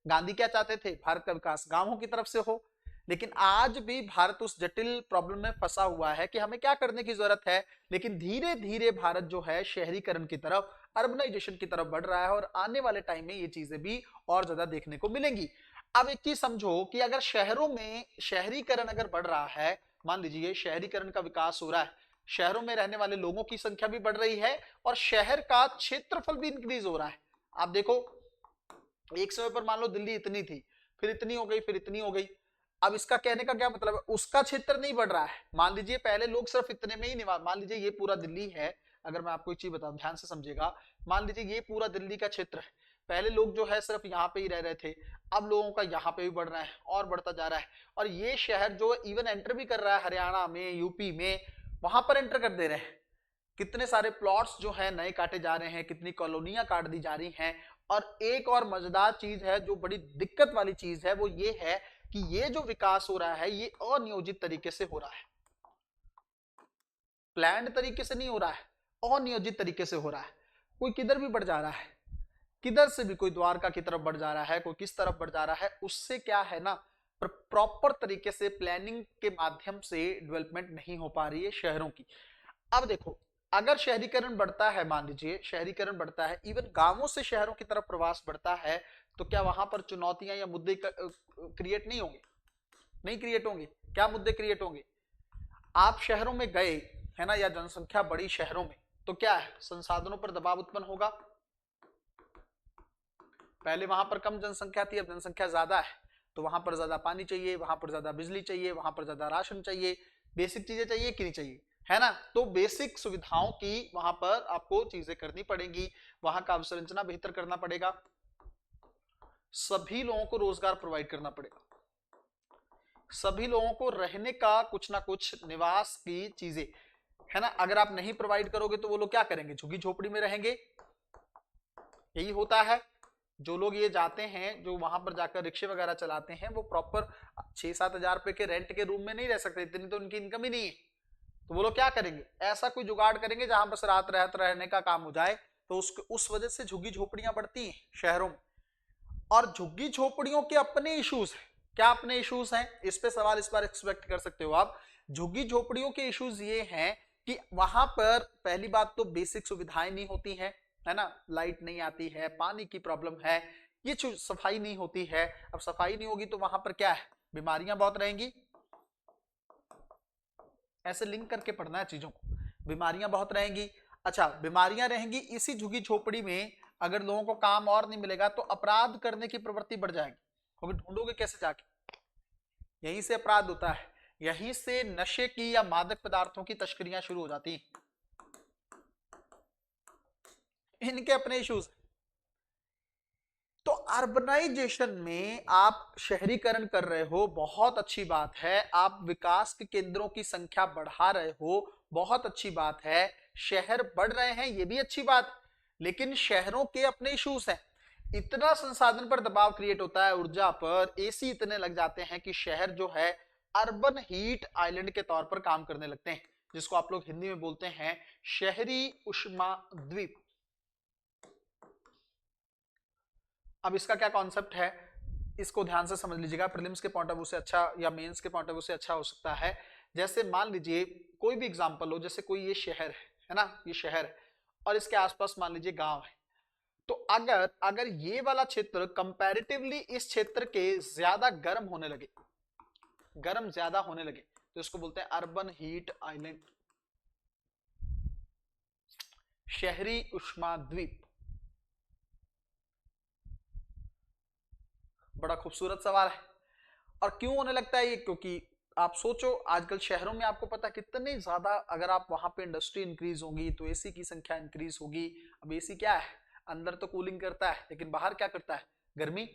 गांधी क्या चाहते थे, भारत का विकास गांवों की तरफ से हो। लेकिन आज भी भारत उस जटिल प्रॉब्लम में फंसा हुआ है कि हमें क्या करने की जरूरत है। लेकिन धीरे धीरे भारत जो है शहरीकरण की तरफ, अर्बनाइजेशन की तरफ बढ़ रहा है और आने वाले टाइम में ये चीजें भी और ज्यादा देखने को मिलेंगी। अब एक चीज समझो कि अगर शहरों में शहरीकरण अगर बढ़ रहा है, मान लीजिए शहरीकरण का विकास हो रहा है, शहरों में रहने वाले लोगों की संख्या भी बढ़ रही है और शहर का क्षेत्रफल भी इंक्रीज हो रहा है। आप देखो एक समय पर मान लो दिल्ली इतनी थी, फिर इतनी हो गई, फिर इतनी हो गई। अब इसका कहने का क्या मतलब है, उसका क्षेत्र नहीं बढ़ रहा है। मान लीजिए पहले लोग सिर्फ इतने में ही निवास, मान लीजिए ये पूरा दिल्ली है, अगर मैं आपको एक चीज बताऊं ध्यान से समझिएगा, मान लीजिए ये पूरा दिल्ली का क्षेत्र है, पहले लोग जो है सिर्फ यहाँ पे ही रह रहे थे, अब लोगों का यहाँ पे भी बढ़ रहा है और बढ़ता जा रहा है। और ये शहर जो इवन एंटर भी कर रहा है हरियाणा में, यूपी में, वहां पर एंटर कर दे रहे हैं। कितने सारे प्लॉट्स जो है नए काटे जा रहे हैं, कितनी कॉलोनियां काट दी जा रही हैं। और एक और मजेदार चीज है जो बड़ी दिक्कत वाली चीज है, वो ये है कि ये जो विकास हो रहा है ये अनियोजित तरीके से हो रहा है, प्लान्ड तरीके से नहीं हो रहा है, अनियोजित तरीके से हो रहा है। कोई किधर भी बढ़ जा रहा है, किधर से भी, कोई द्वारका की तरफ बढ़ जा रहा है, कोई किस तरफ बढ़ जा रहा है, उससे क्या है ना, प्रॉपर तरीके से प्लानिंग के माध्यम से डेवलपमेंट नहीं हो पा रही है शहरों की। अब देखो अगर शहरीकरण बढ़ता है, मान लीजिए शहरीकरण बढ़ता है, इवन गांवों से शहरों की तरफ प्रवास बढ़ता है, तो क्या वहां पर चुनौतियां या मुद्दे क्रिएट नहीं होंगे, नहीं क्रिएट होंगे। क्या मुद्दे क्रिएट होंगे, आप शहरों में गए है ना, या जनसंख्या बड़ी शहरों में, तो क्या है, संसाधनों पर दबाव उत्पन्न होगा। पहले वहां पर कम जनसंख्या थी, अब जनसंख्या ज्यादा है, तो वहां पर ज्यादा पानी चाहिए, वहां पर ज्यादा बिजली चाहिए, वहां पर ज्यादा राशन चाहिए, बेसिक चीजें चाहिए कि नहीं चाहिए, है ना। तो बेसिक सुविधाओं की वहां पर आपको चीजें करनी पड़ेंगी, वहां का अवसंरचना बेहतर करना पड़ेगा, सभी लोगों को रोजगार प्रोवाइड करना पड़ेगा, सभी लोगों को रहने का कुछ ना कुछ निवास की चीजें, है ना। अगर आप नहीं प्रोवाइड करोगे तो वो लोग क्या करेंगे, झुग्गी झोपड़ी में रहेंगे। यही होता है, जो लोग ये जाते हैं, जो वहां पर जाकर रिक्शे वगैरह चलाते हैं, वो प्रॉपर 6-7 हजार रुपए के रेंट के रूम में नहीं रह सकते, इतनी तो उनकी इनकम ही नहीं है। तो वो लोग क्या करेंगे, ऐसा कोई जुगाड़ करेंगे जहां बस रात रहने का काम हो जाए। तो उस वजह से झुग्गी झोपड़ियां बढ़ती हैं शहरों में। और झुग्गी झोपड़ियों के अपने इश्यूज हैं। क्या अपने इश्यूज हैं, इस पे सवाल इस बार एक्सपेक्ट कर सकते हो आप। झुग्गी झोपड़ियों के इश्यूज ये हैं कि वहां पर पहली बात तो बेसिक सुविधाएं नहीं होती है ना, लाइट नहीं आती है, पानी की प्रॉब्लम है, ये सफाई नहीं होती है। अब सफाई नहीं होगी तो वहां पर क्या है, बीमारियां बहुत रहेंगी। ऐसे लिंक करके पढ़ना है चीजों को, बीमारियां बहुत रहेंगी। अच्छा, बीमारियां रहेंगी, इसी झुग्गी झोपड़ी में अगर लोगों को काम और नहीं मिलेगा तो अपराध करने की प्रवृत्ति बढ़ जाएगी, क्योंकि ढूंढोगे कैसे जाके, यहीं से अपराध होता है, यहीं से नशे की या मादक पदार्थों की तस्करियां शुरू हो जाती हैं। इनके अपने इश्यूज। तो अर्बनाइजेशन में आप शहरीकरण कर रहे हो, बहुत अच्छी बात है, आप विकास के केंद्रों की संख्या बढ़ा रहे हो, बहुत अच्छी बात है, शहर बढ़ रहे हैं, ये भी अच्छी बात। लेकिन शहरों के अपने इश्यूज हैं, इतना संसाधन पर दबाव क्रिएट होता है, ऊर्जा पर, एसी इतने लग जाते हैं कि शहर जो है अर्बन हीट आइलैंड के तौर पर काम करने लगते हैं, जिसको आप लोग हिंदी में बोलते हैं शहरी उष्मा द्वीप। अब इसका क्या कॉन्सेप्ट है, इसको ध्यान से समझ लीजिएगा, प्रीलिम्स के पॉइंट ऑफ व्यू से अच्छा या मेंस के पॉइंट ऑफ व्यू से अच्छा हो सकता है। जैसे मान लीजिए कोई भी एग्जांपल हो, जैसे कोई ये शहर है ना, ये शहर है और इसके आसपास मान लीजिए गांव है, तो अगर अगर ये वाला क्षेत्र कंपैरेटिवली इस क्षेत्र के ज्यादा गर्म होने लगे, गर्म ज्यादा होने लगे, तो इसको बोलते हैं अर्बन हीट आइलैंड, शहरी उष्मा द्वीप। बड़ा खूबसूरत सवाल है। और क्यों होने लगता है ये, क्योंकि आप सोचो आजकल शहरों में आपको पता कितने ज्यादा, अगर आप वहां पे इंडस्ट्री इंक्रीज होगी तो एसी की संख्या इंक्रीज होगी। अब एसी क्या है, अंदर तो कूलिंग करता है लेकिन बाहर क्या करता है, गर्मी।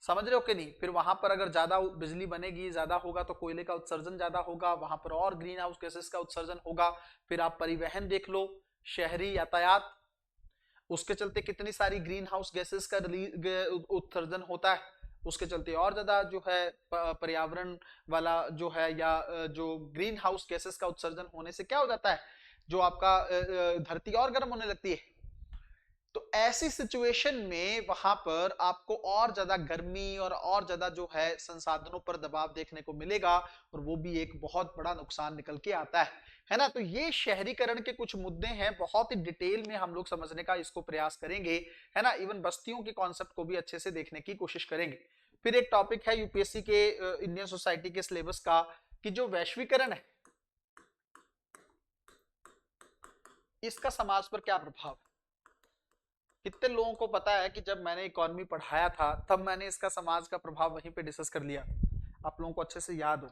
समझ रहे हो कि नहीं, फिर वहां पर अगर ज्यादा बिजली बनेगी, ज्यादा होगा तो कोयले का उत्सर्जन ज्यादा होगा, वहां पर और ग्रीन हाउस गैसेस का उत्सर्जन होगा। फिर आप परिवहन देख लो, शहरी यातायात, उसके चलते कितनी सारी ग्रीन हाउस गैसेस का उत्सर्जन होता है, उसके चलते और ज्यादा जो है पर्यावरण वाला जो है, या जो ग्रीन हाउस गैसेस का उत्सर्जन होने से क्या हो जाता है, जो आपका धरती और गर्म होने लगती है। तो ऐसी सिचुएशन में वहां पर आपको और ज्यादा गर्मी और ज्यादा जो है संसाधनों पर दबाव देखने को मिलेगा, और वो भी एक बहुत बड़ा नुकसान निकल के आता है ना। तो ये शहरीकरण के कुछ मुद्दे हैं, बहुत ही डिटेल में हम लोग समझने का इसको प्रयास करेंगे, है ना। इवन बस्तियों के कॉन्सेप्ट को भी अच्छे से देखने की कोशिश करेंगे। फिर एक टॉपिक है यूपीएससी के इंडियन सोसाइटी के सिलेबस का, कि जो वैश्वीकरण है इसका समाज पर क्या प्रभाव है। कितने लोगों को पता है कि जब मैंने इकोनॉमी पढ़ाया था तब मैंने इसका समाज का प्रभाव वहीं पे डिस्कस कर लिया, आप लोगों को अच्छे से याद हो।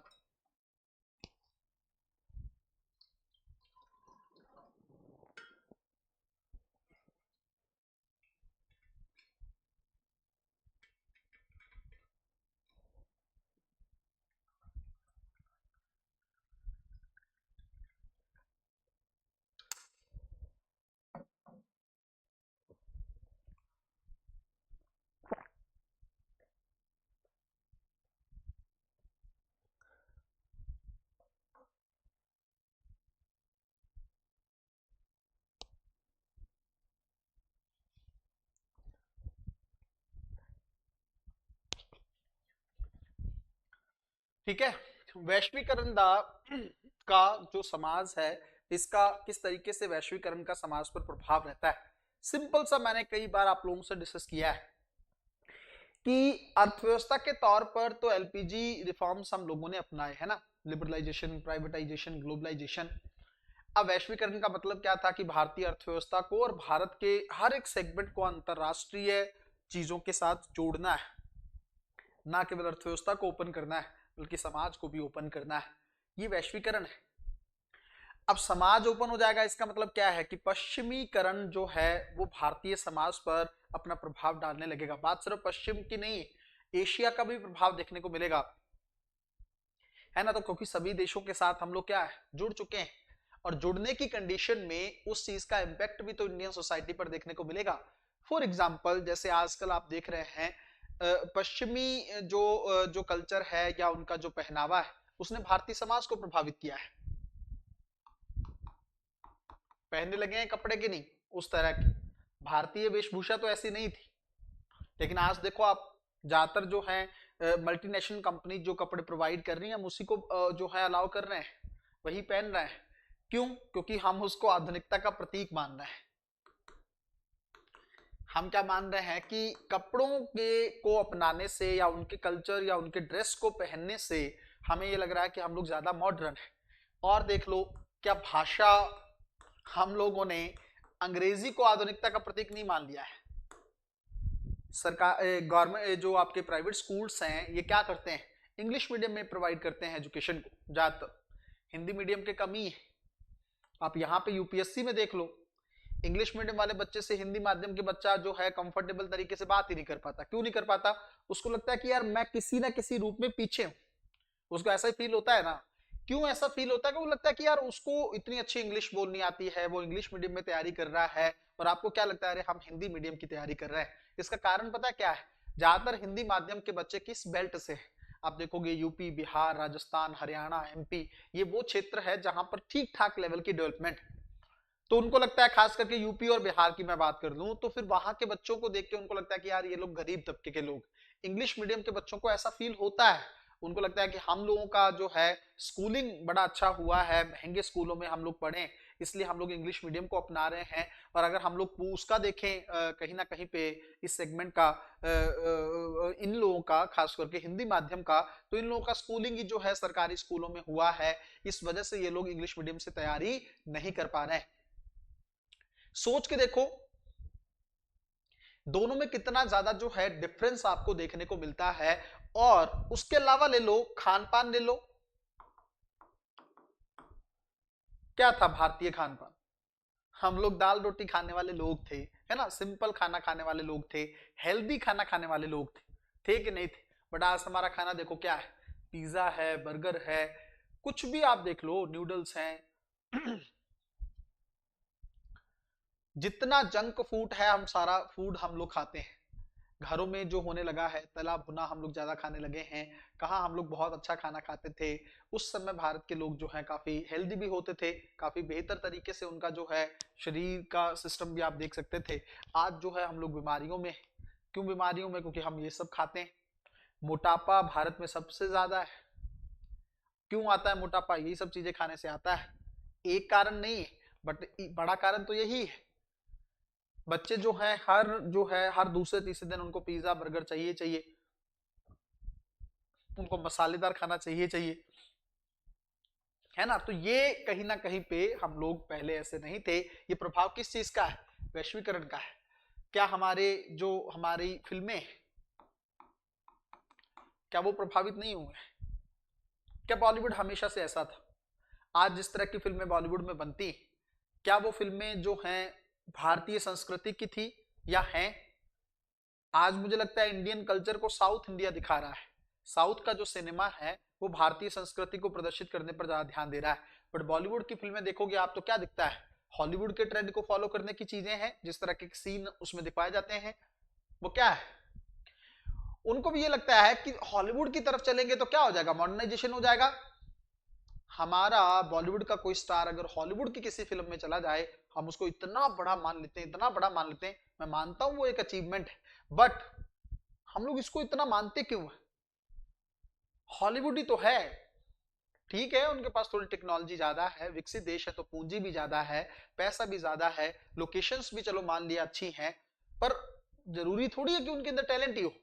ठीक है, वैश्वीकरण का जो समाज है, इसका किस तरीके से वैश्वीकरण का समाज पर प्रभाव रहता है। सिंपल सा मैंने कई बार आप लोगों से डिस्कस किया है कि अर्थव्यवस्था के तौर पर तो एलपीजी रिफॉर्म्स हम लोगों ने अपनाए है ना, लिबरलाइजेशन, प्राइवेटाइजेशन, ग्लोबलाइजेशन। अब वैश्वीकरण का मतलब क्या था कि भारतीय अर्थव्यवस्था को और भारत के हर एक सेगमेंट को अंतरराष्ट्रीय चीजों के साथ जोड़ना है, ना केवल अर्थव्यवस्था को ओपन करना है बल्कि समाज को भी ओपन करना है, ये वैश्वीकरण है। अब समाज ओपन हो जाएगा, इसका मतलब क्या है कि पश्चिमीकरण जो है वो भारतीय समाज पर अपना प्रभाव डालने लगेगा। बात सिर्फ पश्चिम की नहीं, एशिया का भी प्रभाव देखने को मिलेगा, है ना। तो क्योंकि सभी देशों के साथ हम लोग क्या है, जुड़ चुके हैं, और जुड़ने की कंडीशन में उस चीज का इंपैक्ट भी तो इंडियन सोसाइटी पर देखने को मिलेगा। फॉर एग्जाम्पल जैसे आजकल आप देख रहे हैं पश्चिमी जो कल्चर है या उनका जो पहनावा है उसने भारतीय समाज को प्रभावित किया है। पहनने लगे हैं कपड़े की नहीं, उस तरह की भारतीय वेशभूषा तो ऐसी नहीं थी, लेकिन आज देखो आप, ज्यादातर जो है मल्टीनेशनल कंपनी जो कपड़े प्रोवाइड कर रही हैं, हम उसी को जो है अलाउ कर रहे हैं, वही पहन रहे हैं। क्यों? क्योंकि हम उसको आधुनिकता का प्रतीक मान रहे हैं। हम क्या मान रहे हैं कि कपड़ों के को अपनाने से या उनके कल्चर या उनके ड्रेस को पहनने से हमें ये लग रहा है कि हम लोग ज्यादा मॉडर्न हैं। और देख लो, क्या भाषा, हम लोगों ने अंग्रेजी को आधुनिकता का प्रतीक नहीं मान लिया है। सरकार, गवर्नमेंट, जो आपके प्राइवेट स्कूल्स हैं, ये क्या करते हैं, इंग्लिश मीडियम में प्रोवाइड करते हैं एजुकेशन को ज्यादातर। हिंदी मीडियम के कमी है। आप यहाँ पे यूपीएससी में देख लो, इंग्लिश मीडियम वाले बच्चे से हिंदी माध्यम के बच्चा जो है कंफर्टेबल तरीके से बात ही नहीं कर पाता। क्यों नहीं कर पाता? उसको लगता है कि यार मैं किसी ना किसी रूप में पीछे हूं। उसको ऐसा ही फील होता है ना। क्यों ऐसा फील होता है? कि वो लगता है कि यार उसको इतनी अच्छी इंग्लिश बोलनी आती है, वो इंग्लिश मीडियम में तैयारी कर रहा है, और आपको क्या लगता है, अरे हम हिंदी मीडियम की तैयारी कर रहे हैं। इसका कारण पता है क्या है? ज्यादातर हिंदी माध्यम के बच्चे किस बेल्ट से है? आप देखोगे यूपी, बिहार, राजस्थान, हरियाणा, एमपी, ये वो क्षेत्र है जहां पर ठीक ठाक लेवल की डेवलपमेंट। तो उनको लगता है, खास करके यूपी और बिहार की मैं बात कर लूं, तो फिर वहां के बच्चों को देख के उनको लगता है कि यार ये लोग गरीब तबके के लोग। इंग्लिश मीडियम के बच्चों को ऐसा फील होता है। उनको लगता है कि हम लोगों का जो है स्कूलिंग बड़ा अच्छा हुआ है, महंगे स्कूलों में हम लोग पढ़े, इसलिए हम लोग इंग्लिश मीडियम को अपना रहे हैं। और अगर हम लोग उसका देखें कहीं ना कहीं पे इस सेगमेंट का, इन लोगों का, खास करके हिंदी माध्यम का, तो इन लोगों का स्कूलिंग ही जो है सरकारी स्कूलों में हुआ है। इस वजह से ये लोग इंग्लिश मीडियम से तैयारी नहीं कर पा रहे हैं। सोच के देखो दोनों में कितना ज्यादा जो है डिफरेंस आपको देखने को मिलता है। और उसके अलावा ले लो, खान पान ले लो, क्या था भारतीय खान पान? हम लोग दाल रोटी खाने वाले लोग थे, है ना, सिंपल खाना खाने वाले लोग थे, हेल्दी खाना खाने वाले लोग थे कि नहीं थे? बट आज हमारा खाना देखो क्या है, पिज्जा है, बर्गर है, कुछ भी आप देख लो, नूडल्स हैं। जितना जंक फूड है, हम सारा फूड हम लोग खाते हैं। घरों में जो होने लगा है, तला भुना हम लोग ज्यादा खाने लगे हैं। कहाँ हम लोग बहुत अच्छा खाना खाते थे। उस समय भारत के लोग जो है काफी हेल्दी भी होते थे, काफी बेहतर तरीके से उनका जो है शरीर का सिस्टम भी आप देख सकते थे। आज जो है हम लोग बीमारियों में। क्यों बीमारियों में? क्योंकि हम ये सब खाते हैं। मोटापा भारत में सबसे ज्यादा है। क्यों आता है मोटापा? यही सब चीजें खाने से आता है। एक कारण नहीं है, बट बड़ा कारण तो यही है। बच्चे जो है हर दूसरे तीसरे दिन उनको पिज्जा बर्गर चाहिए चाहिए, उनको मसालेदार खाना चाहिए चाहिए, है ना। तो ये कहीं ना कहीं पे हम लोग पहले ऐसे नहीं थे। ये प्रभाव किस चीज का है? वैश्वीकरण का है। क्या हमारी फिल्में, क्या वो प्रभावित नहीं हुए? क्या बॉलीवुड हमेशा से ऐसा था? आज जिस तरह की फिल्में बॉलीवुड में बनती, क्या वो फिल्में जो हैं भारतीय संस्कृति की थी या हैं? आज मुझे लगता है इंडियन कल्चर को साउथ इंडिया दिखा रहा है। साउथ का जो सिनेमा है वो भारतीय संस्कृति को प्रदर्शित करने पर ज्यादा ध्यान दे रहा है। बट बॉलीवुड की फिल्में देखोगे आप तो क्या दिखता है? हॉलीवुड के ट्रेंड को फॉलो करने की चीजें हैं, जिस तरह के सीन उसमें दिखाए जाते हैं वो क्या है? उनको भी ये लगता है कि हॉलीवुड की तरफ चलेंगे तो क्या हो जाएगा, मॉडर्नाइजेशन हो जाएगा। हमारा बॉलीवुड का कोई स्टार अगर हॉलीवुड की किसी फिल्म में चला जाए, हम उसको इतना बड़ा मान लेते हैं, इतना बड़ा मान लेते हैं। मैं मानता हूं वो एक अचीवमेंट है, बट हम लोग इसको इतना मानते क्यों है? हॉलीवुड ही तो है। ठीक है, उनके पास थोड़ी टेक्नोलॉजी ज्यादा है, विकसित देश है तो पूंजी भी ज्यादा है, पैसा भी ज्यादा है, लोकेशंस भी चलो मान लिया अच्छी हैं, पर जरूरी थोड़ी है कि उनके अंदर टैलेंट ही हो।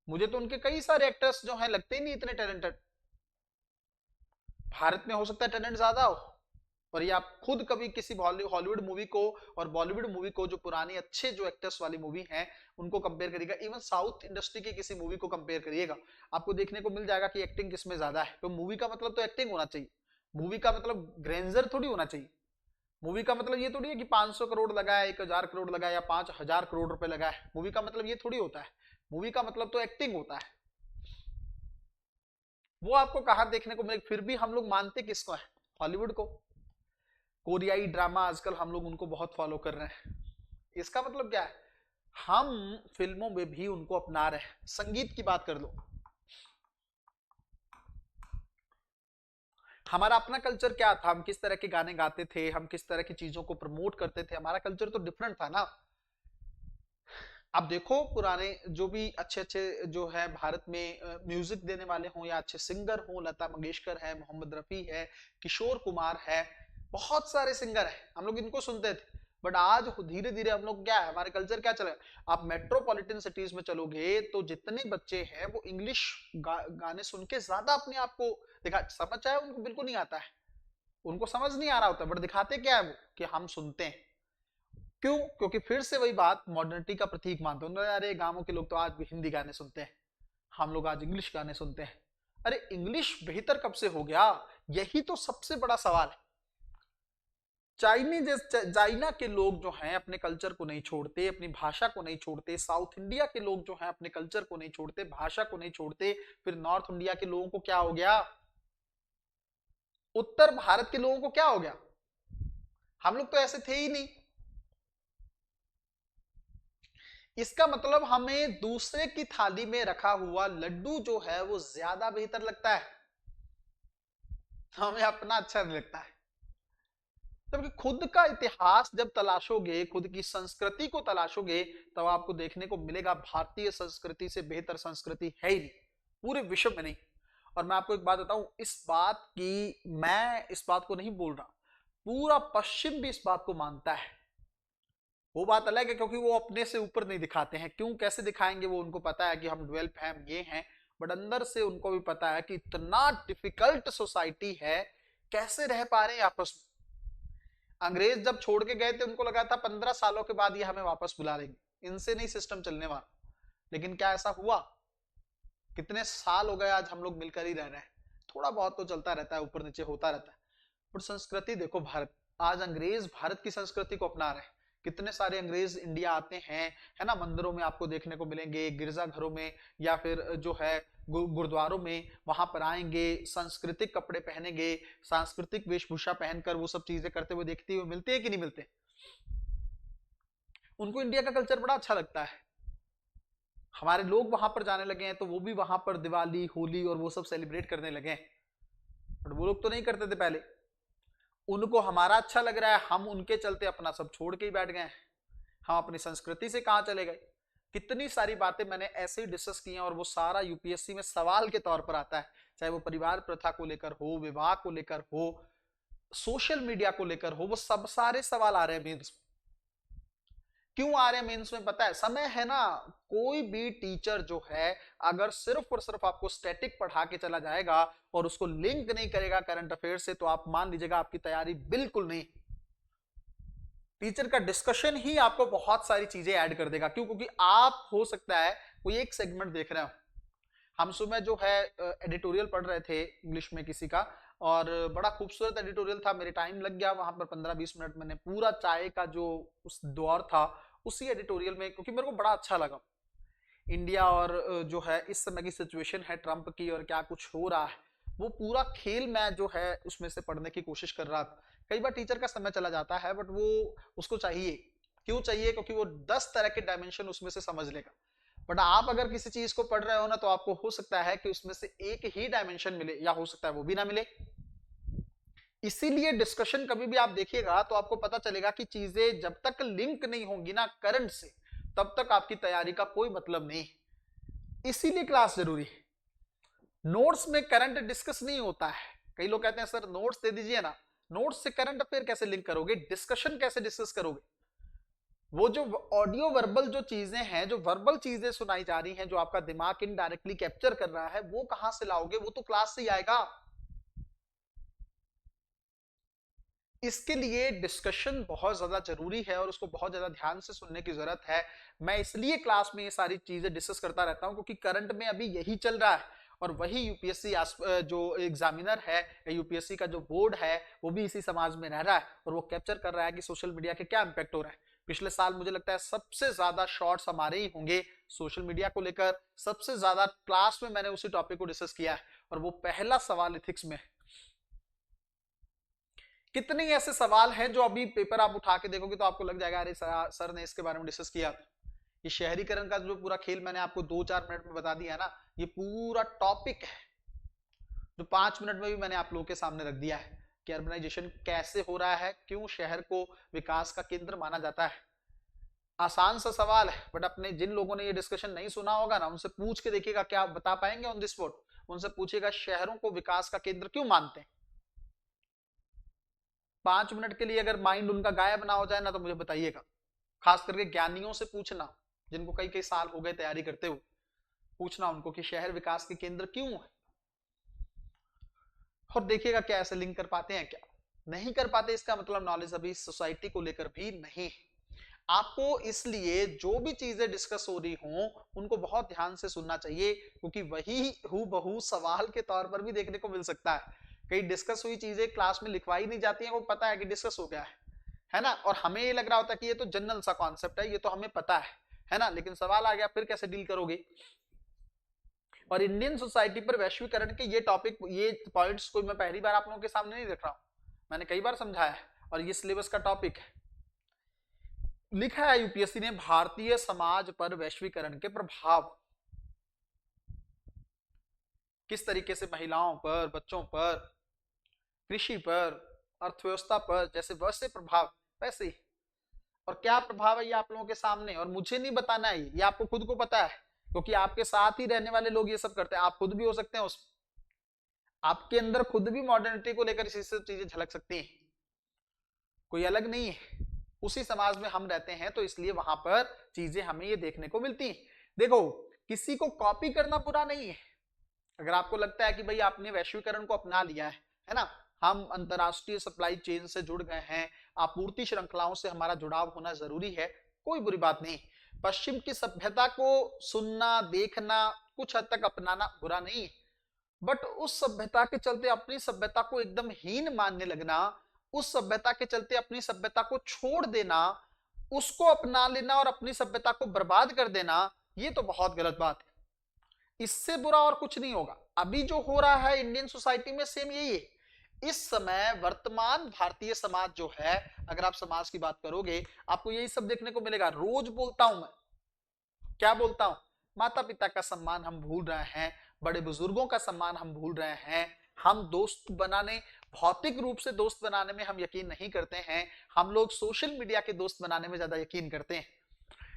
मुझे तो उनके कई सारे एक्टर्स जो हैं लगते ही नहीं इतने टैलेंटेड। भारत में हो सकता है टैलेंट ज्यादा हो। और ये आप खुद कभी किसी हॉलीवुड मूवी को और बॉलीवुड मूवी को, जो पुरानी अच्छे जो एक्टर्स वाली मूवी हैं, उनको कंपेयर करिएगा, इवन साउथ इंडस्ट्री की किसी मूवी को कंपेयर करिएगा, आपको देखने को मिल जाएगा कि एक्टिंग किसमें ज्यादा है। तो मूवी का मतलब तो एक्टिंग होना चाहिए। मूवी का मतलब ग्रेंजर थोड़ी होना चाहिए। मूवी का मतलब ये थोड़ी है कि 500 करोड़ लगाया, 1000 करोड़ लगाया या 5000 करोड़ रुपए लगाया। मूवी का मतलब ये थोड़ी होता है। मूवी का मतलब तो एक्टिंग होता है। वो आपको कहाँ देखने को मिले? फिर भी हम लोग मानते किसको है? हॉलीवुड को। कोरियाई ड्रामा आजकल हम लोग उनको बहुत फॉलो कर रहे हैं। इसका मतलब क्या है? हम फिल्मों में भी उनको अपना रहे हैं। संगीत की बात कर लो, हमारा अपना कल्चर क्या था? हम किस तरह के गाने गाते थे, हम किस तरह की चीजों को प्रमोट करते थे, हमारा कल्चर तो डिफरेंट था ना। आप देखो पुराने जो भी अच्छे अच्छे जो है भारत में म्यूजिक देने वाले हों या अच्छे सिंगर हों, लता मंगेशकर है, मोहम्मद रफी है, किशोर कुमार है, बहुत सारे सिंगर हैं, हम लोग इनको सुनते थे। बट आज धीरे धीरे हम लोग क्या है, हमारे कल्चर क्या चला है, आप मेट्रोपॉलिटन सिटीज में चलोगे तो जितने बच्चे हैं वो इंग्लिश गाने सुन के ज्यादा अपने आप को दिखा, समझ आया उनको बिल्कुल नहीं आता है, उनको समझ नहीं आ रहा होता, बट दिखाते क्या है वो कि हम सुनते हैं। क्यों? क्योंकि फिर से वही बात, मॉडर्निटी का प्रतीक मानते हैं, अरे गांवों के लोग तो आज भी हिंदी गाने सुनते हैं, हम लोग आज इंग्लिश गाने सुनते हैं। अरे इंग्लिश बेहतर कब से हो गया? यही तो सबसे बड़ा सवाल है। चाइना के लोग जो हैं अपने कल्चर को नहीं छोड़ते, अपनी भाषा को नहीं छोड़ते, साउथ इंडिया के लोग जो हैं अपने कल्चर को नहीं छोड़ते, भाषा को नहीं छोड़ते, फिर नॉर्थ इंडिया के लोगों को क्या हो गया, उत्तर भारत के लोगों को क्या हो गया? हम लोग तो ऐसे थे ही नहीं। इसका मतलब हमें दूसरे की थाली में रखा हुआ लड्डू जो है वो ज्यादा बेहतर लगता है, हमें अपना अच्छा नहीं लगता है। जबकि खुद का इतिहास जब तलाशोगे, खुद की संस्कृति को तलाशोगे, तब आपको देखने को मिलेगा भारतीय संस्कृति से बेहतर संस्कृति है ही नहीं, पूरे विश्व में नहीं। और मैं आपको एक बात बताऊं, इस बात की, मैं इस बात को नहीं बोल रहा, पूरा पश्चिम भी इस बात को मानता है। वो बात अलग है क्योंकि वो अपने से ऊपर नहीं दिखाते हैं, क्यों कैसे दिखाएंगे, वो उनको पता है कि हम डेवलप हैं, हम ये हैं, बट अंदर से उनको भी पता है कि इतना डिफिकल्ट सोसाइटी है, कैसे रह पा रहे हैं आपस में। अंग्रेज जब छोड़ के गए थे उनको लगा था 15 सालों के बाद ये हमें वापस बुला लेंगे, इनसे नहीं सिस्टम चलने वाला, लेकिन क्या ऐसा हुआ? कितने साल हो गए आज हम लोग मिलकर ही रह रहे हैं, थोड़ा बहुत तो चलता रहता है, ऊपर नीचे होता रहता है, पर संस्कृति देखो भारत, आज अंग्रेज भारत की संस्कृति को अपना रहे हैं। कितने सारे अंग्रेज इंडिया आते हैं, है ना, मंदिरों में आपको देखने को मिलेंगे, गिरजाघरों में या फिर जो है गुरुद्वारों में, वहां पर आएंगे, सांस्कृतिक कपड़े पहनेंगे, सांस्कृतिक वेशभूषा पहनकर वो सब चीजें करते हुए देखते हुए मिलते हैं कि नहीं मिलते? उनको इंडिया का कल्चर बड़ा अच्छा लगता है। हमारे लोग वहां पर जाने लगे हैं तो वो भी वहां पर दिवाली होली और वो सब सेलिब्रेट करने लगे हैं, बट वो लोग तो नहीं करते थे पहले। उनको हमारा अच्छा लग रहा है, हम उनके चलते अपना सब छोड़ के ही बैठ गए, हम अपनी संस्कृति से कहां चले गए। कितनी सारी बातें मैंने ऐसे ही डिस्कस की हैं और वो सारा यूपीएससी में सवाल के तौर पर आता है, चाहे वो परिवार प्रथा को लेकर हो, विवाह को लेकर हो, सोशल मीडिया को लेकर हो, वो सब सारे सवाल आ रहे हैं मेंस में। क्यों आ रहे हैं मेंस में? पता है, समय है ना, कोई भी टीचर जो है अगर सिर्फ और सिर्फ आपको स्टैटिक पढ़ा के चला जाएगा और उसको लिंक नहीं करेगा करंट अफेयर से, तो आप मान लीजिएगा आपकी तैयारी बिल्कुल नहीं। टीचर का डिस्कशन ही आपको बहुत सारी चीजें ऐड कर देगा। क्यों? क्योंकि आप हो सकता है कोई एक सेगमेंट देख रहे हो, हम सुबह जो है एडिटोरियल पढ़ रहे थे इंग्लिश में किसी का, और बड़ा खूबसूरत एडिटोरियल था, मेरे टाइम लग गया वहां पर 15-20 मिनट, मैंने पूरा चाय का जो उस दौर था उसी एडिटोरियल में, क्योंकि मेरे को बड़ा अच्छा लगा इंडिया और जो है इस समय की सिचुएशन है ट्रंप की और क्या कुछ हो रहा है, वो पूरा खेल मैं जो है उसमें से पढ़ने की कोशिश कर रहा था। कई बार टीचर का समय चला जाता है, बट वो उसको चाहिए। क्यों चाहिए? क्योंकि वो 10 तरह के डायमेंशन उसमें से समझ लेगा। बट आप अगर किसी चीज को पढ़ रहे हो ना, तो आपको हो सकता है कि उसमें से एक ही डायमेंशन मिले, या हो सकता है वो भी ना मिले। इसीलिए डिस्कशन कभी भी आप देखिएगा तो आपको पता चलेगा कि चीजें जब तक लिंक नहीं होंगी ना करंट से, तब तक आपकी तैयारी का कोई मतलब नहीं। इसीलिए क्लास जरूरी है। नोट्स में करंट डिस्कस नहीं होता है। कई लोग कहते हैं सर नोट्स दे दीजिए ना, नोट्स से करंट अफेयर कैसे लिंक करोगे, डिस्कशन कैसे डिस्कस करोगे? वो जो ऑडियो वर्बल जो चीजें हैं, जो वर्बल चीजें सुनाई जा रही हैं, जो आपका दिमाग इनडायरेक्टली कैप्चर कर रहा है, वो कहां से लाओगे? वो तो क्लास से ही आएगा। इसके लिए डिस्कशन बहुत ज्यादा जरूरी है और उसको बहुत ज्यादा ध्यान से सुनने की जरूरत है। मैं इसलिए क्लास में ये सारी चीजें डिस्कस करता रहता हूं, क्योंकि करंट में अभी यही चल रहा है, और वही यूपीएससी जो एग्जामिनर है, यूपीएससी का जो बोर्ड है, वो भी इसी समाज में रह रहा है और वो कैप्चर कर रहा है कि सोशल मीडिया के क्या इंपैक्ट हो रहे हैं। पिछले साल मुझे लगता है सबसे ज्यादा शॉर्ट्स हमारे ही होंगे सोशल मीडिया को लेकर, सबसे ज्यादा क्लास में मैंने उसी टॉपिक को डिस्कस किया है, और वो पहला सवाल एथिक्स में है। कितने ऐसे सवाल हैं जो अभी पेपर आप उठा के देखोगे तो आपको लग जाएगा अरे सर ने इसके बारे में डिस्कस किया। ये शहरीकरण का जो पूरा खेल मैंने आपको 2-4 मिनट में बता दिया है ना, ये पूरा टॉपिक है जो 5 मिनट में भी मैंने आप लोगों के सामने रख दिया है कि अर्बनाइजेशन कैसे हो रहा है, क्यों शहर को विकास का केंद्र माना जाता है। आसान सा सवाल है, बट अपने जिन लोगों ने ये डिस्कशन नहीं सुना होगा ना, उनसे पूछ के देखिएगा, क्या बता पाएंगे ऑन द स्पॉट। उनसे पूछिएगा शहरों को विकास का केंद्र क्यों मानते हैं। 5 मिनट के लिए अगर माइंड उनका गायब ना हो जाए ना, तो मुझे बताइएगा। खास करके ज्ञानियों से पूछना, जिनको कई कई साल हो गए तैयारी करते हुए, पूछना उनको कि शहर विकास के केंद्र क्यों है, और देखिएगा क्या ऐसे लिंक कर पाते हैं क्या। नहीं कर पाते, इसका मतलब नॉलेज अभी सोसाइटी को लेकर भी नहीं है। आपको इसलिए जो भी चीजें डिस्कस हो रही हों उनको बहुत ध्यान से सुनना चाहिए, क्योंकि वही हूबहू सवाल के तौर पर भी देखने को मिल सकता है। कई डिस्कस हुई चीजें क्लास में लिखवाई नहीं जाती हैं, वो पता है कि डिस्कस हो गया है ना, और हमें ये लग रहा होता है कि ये तो जनरल सा कॉन्सेप्ट है, ये तो हमें पता है ना, लेकिन सवाल आ गया फिर कैसे डील करोगे। और इंडियन सोसाइटी पर वैश्वीकरण के ये टॉपिक, ये पॉइंट्स कोई मैं पहली बार आप लोगों के सामने नहीं रख रहा हूं, मैंने कई बार समझाया है, और ये सिलेबस का टॉपिक है। लिखा है यूपीएससी ने, भारतीय समाज पर वैश्वीकरण के प्रभाव, किस तरीके से महिलाओं पर, बच्चों पर, कृषि पर, अर्थव्यवस्था पर, जैसे वैसे प्रभाव वैसे ही। और क्या प्रभाव है ये आप लोगों के सामने, और मुझे नहीं बताना है, ये आपको खुद को पता है, क्योंकि आपके साथ ही रहने वाले लोग ये सब करते हैं। आप खुद भी हो सकते हैं उसमें, आपके अंदर खुद भी मॉडर्निटी को लेकर इसी सब चीजें झलक सकती हैं, कोई अलग नहीं है। उसी समाज में हम रहते हैं, तो इसलिए वहां पर चीजें हमें ये देखने को मिलती हैं। देखो, किसी को कॉपी करना बुरा नहीं है। अगर आपको लगता है कि भाई आपने वैश्वीकरण को अपना लिया है ना, हम अंतरराष्ट्रीय सप्लाई चेन से जुड़ गए हैं, आपूर्ति श्रृंखलाओं से हमारा जुड़ाव होना जरूरी है, कोई बुरी बात नहीं। पश्चिम की सभ्यता को सुनना, देखना, कुछ हद तक अपनाना बुरा नहीं, बट उस सभ्यता के चलते अपनी सभ्यता को एकदम हीन मानने लगना, उस सभ्यता के चलते अपनी सभ्यता को छोड़ देना, उसको अपना लेना और अपनी सभ्यता को बर्बाद कर देना, ये तो बहुत गलत बात है। इससे बुरा और कुछ नहीं होगा। अभी जो हो रहा है इंडियन सोसाइटी में सेम यही है। इस समय वर्तमान भारतीय समाज जो है, अगर आप समाज की बात करोगे, आपको यही सब देखने को मिलेगा। रोज बोलता हूं मैं, क्या बोलता हूं, माता पिता का सम्मान हम भूल रहे हैं, बड़े बुजुर्गों का सम्मान हम भूल रहे हैं, हम दोस्त बनाने, भौतिक रूप से दोस्त बनाने में हम यकीन नहीं करते हैं, हम लोग सोशल मीडिया के दोस्त बनाने में ज्यादा यकीन करते हैं।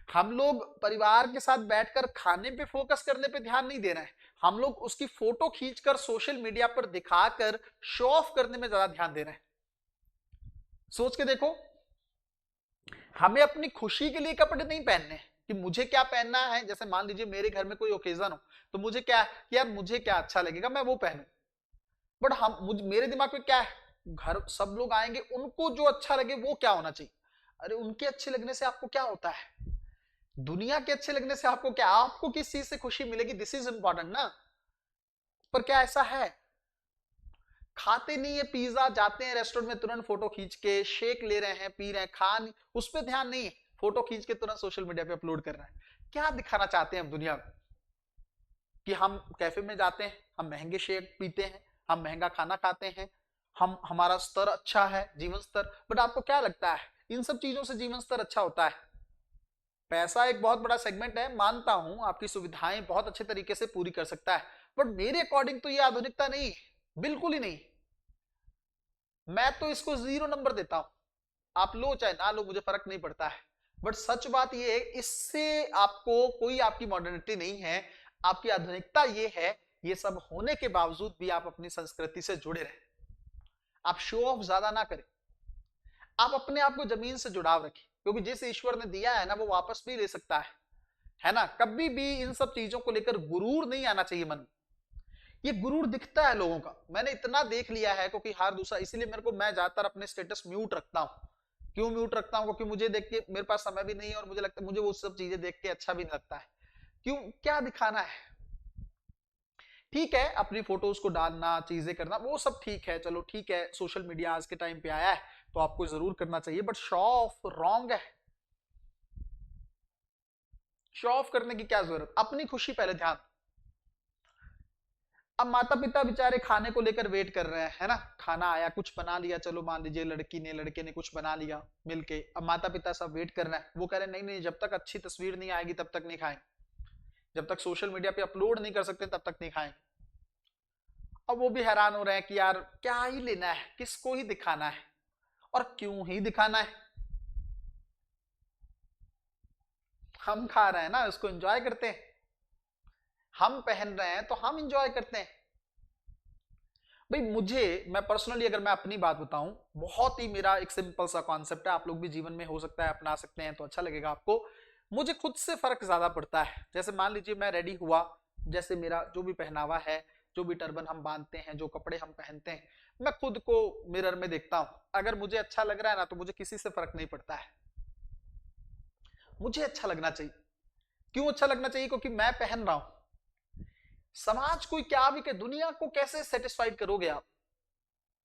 हम लोग परिवार के साथ बैठकर खाने पे फोकस करने पे ध्यान नहीं दे रहे हैं, हम लोग उसकी फोटो खींचकर सोशल मीडिया पर दिखाकर शो ऑफ करने में ज्यादा ध्यान दे रहे हैं। सोच के देखो, हमें अपनी खुशी के लिए कपड़े नहीं पहनने कि मुझे क्या पहनना है। जैसे मान लीजिए मेरे घर में कोई ओकेजन हो, तो मुझे क्या कि यार मुझे क्या अच्छा लगेगा मैं वो पहनूं, बट मेरे दिमाग में क्या है, घर सब लोग आएंगे, उनको जो अच्छा लगे वो क्या होना चाहिए। अरे उनके अच्छे लगने से आपको क्या होता है, दुनिया के अच्छे लगने से आपको क्या, आपको किस चीज से खुशी मिलेगी, दिस इज इंपॉर्टेंट ना। पर क्या ऐसा है, खाते नहीं है पिज्जा, जाते हैं रेस्टोरेंट में तुरंत फोटो खींच के शेक ले रहे हैं, पी रहे हैं, खान उस पर ध्यान नहीं है, फोटो खींच के तुरंत सोशल मीडिया पे अपलोड कर रहे हैं। क्या दिखाना चाहते हैं हम दुनिया में, कि हम कैफे में जाते हैं, हम महंगे शेक पीते हैं, हम महंगा खाना खाते हैं, हम हमारा स्तर अच्छा है, जीवन स्तर। बट आपको क्या लगता है इन सब चीजों से जीवन स्तर अच्छा होता है? पैसा एक बहुत बड़ा सेगमेंट है, मानता हूं आपकी सुविधाएं बहुत अच्छे तरीके से पूरी कर सकता है, बट मेरे अकॉर्डिंग तो ये आधुनिकता नहीं, बिल्कुल ही नहीं। मैं तो इसको 0 नंबर देता हूं, आप लो चाहे ना लो मुझे फर्क नहीं पड़ता है। बट सच बात ये है, इससे आपको कोई आपकी मॉडर्निटी नहीं है, आपकी आधुनिकता ये है, ये सब होने के बावजूद भी आप अपनी संस्कृति से जुड़े रहे, आप शो ऑफ ज्यादा ना करें, आप अपने आप को जमीन से जुड़ाव रखें, क्योंकि जिस ईश्वर ने दिया है ना वो वापस भी ले सकता है ना। कभी भी इन सब चीजों को लेकर गुरूर नहीं आना चाहिए मन में। ये गुरूर दिखता है लोगों का, मैंने इतना देख लिया है, क्योंकि हर दूसरा, इसलिए मैं ज्यादातर अपने स्टेटस म्यूट रखता हूं। क्यों म्यूट रखता हूं? क्योंकि मुझे देख के मेरे पास समय भी नहीं है, और मुझे लगता है मुझे वो सब चीजें देख के अच्छा भी नहीं लगता है। क्यों, क्या दिखाना है? ठीक है, अपनी फोटोज को डालना, चीजें करना, वो सब ठीक है, चलो ठीक है, सोशल मीडिया आज के टाइम पे आया है तो आपको जरूर करना चाहिए, बट शो ऑफ रॉन्ग है। शो ऑफ करने की क्या जरूरत, अपनी खुशी पहले ध्यान। अब माता पिता बेचारे खाने को लेकर वेट कर रहे हैं, है ना, खाना आया, कुछ बना लिया, चलो मान लीजिए लड़की ने लड़के ने कुछ बना लिया मिलके, अब माता पिता सब वेट कर रहे हैं, वो कह रहे हैं नहीं नहीं जब तक अच्छी तस्वीर नहीं आएगी तब तक नहीं खाएंगे, जब तक सोशल मीडिया पे अपलोड नहीं कर सकते तब तक नहीं खाएंगे। अब वो भी हैरान हो रहे हैं कि यार क्या ही लेना है, किसको ही दिखाना है, और क्यों ही दिखाना है। हम खा रहे हैं ना, उसको एंजॉय करते हैं। हम पहन रहे हैं तो हम एंजॉय करते हैं। भाई मैं पर्सनली अगर मैं अपनी बात बताऊं, बहुत ही मेरा एक सिंपल सा कॉन्सेप्ट है, आप लोग भी जीवन में हो सकता है अपना सकते हैं तो अच्छा लगेगा आपको। मुझे खुद से फर्क ज्यादा पड़ता है। जैसे मान लीजिए मैं रेडी हुआ, जैसे मेरा जो भी पहनावा है, जो भी टर्बन हम बांधते हैं, जो कपड़े हम पहनते हैं, मैं खुद को मिरर में देखता हूं। अगर मुझे अच्छा लग रहा है ना तो मुझे किसी से फर्क नहीं पड़ता है। मुझे अच्छा लगना चाहिए। क्यों अच्छा लगना चाहिए? क्योंकि मैं पहन रहा हूं। समाज कोई क्या भी, के दुनिया को कैसे सेटिस्फाइड करोगे आप?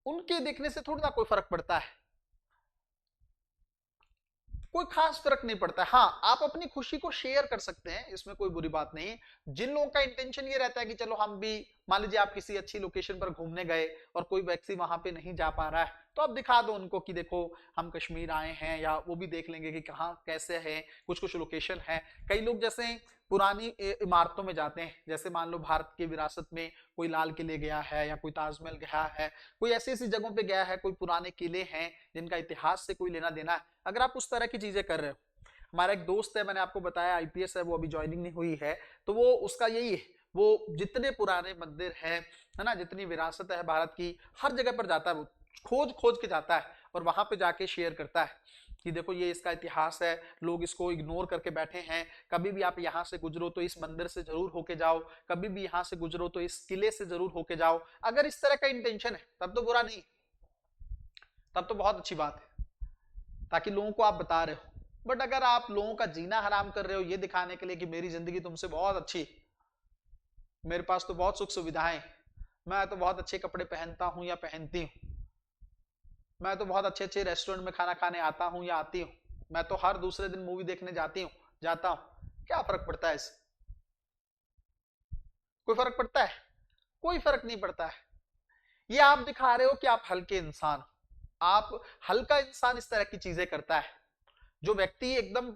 उनके देखने से थोड़ी ना कोई फर्क पड़ता है। कोई खास फर्क नहीं पड़ता है। हाँ, आप अपनी खुशी को शेयर कर सकते हैं, इसमें कोई बुरी बात नहीं। जिन लोगों का इंटेंशन ये रहता है कि चलो हम भी, मान लीजिए आप किसी अच्छी लोकेशन पर घूमने गए और कोई व्यक्ति वहां पे नहीं जा पा रहा है, तो आप दिखा दो उनको कि देखो हम कश्मीर आए हैं, या वो भी देख लेंगे कि कहाँ कैसे है। कुछ कुछ लोकेशन है। कई लोग जैसे पुरानी इमारतों में जाते हैं, जैसे मान लो भारत की विरासत में कोई लाल किले गया है, या कोई ताजमहल गया है, कोई ऐसी ऐसी जगहों पे गया है, कोई पुराने किले हैं जिनका इतिहास से कोई लेना देना है। अगर आप उस तरह की चीजें कर रहे हो, हमारा एक दोस्त है, मैंने आपको बताया आईपीएस है, वो अभी ज्वाइनिंग नहीं हुई है, तो वो उसका यही है, वो जितने पुराने मंदिर है ना, जितनी विरासत है भारत की, हर जगह पर जाता है, वो खोज खोज के जाता है और वहां पे जाके शेयर करता है कि देखो ये इसका इतिहास है, लोग इसको इग्नोर करके बैठे हैं। कभी भी आप यहाँ से गुजरो तो इस मंदिर से जरूर होके जाओ, कभी भी यहाँ से गुजरो तो इस किले से जरूर होके जाओ। अगर इस तरह का इंटेंशन है तब तो बुरा नहीं, तब तो बहुत अच्छी बात है, ताकि लोगों को आप बता रहे हो। बट अगर आप लोगों का जीना हराम कर रहे हो ये दिखाने के लिए कि मेरी जिंदगी तुमसे बहुत अच्छी, मेरे पास तो बहुत सुख सुविधाएं, मैं तो बहुत अच्छे कपड़े पहनता हूं या पहनती हूँ, मैं तो बहुत अच्छे अच्छे रेस्टोरेंट में खाना खाने आता हूं या आती हूँ, मैं तो हर दूसरे दिन मूवी देखने जाता हूँ, क्या फर्क पड़ता है इससे? कोई फर्क पड़ता है? कोई फर्क नहीं पड़ता है। ये आप दिखा रहे हो कि आप हल्के इंसान हो। आप हल्का इंसान इस तरह की चीजें करता है। जो व्यक्ति एकदम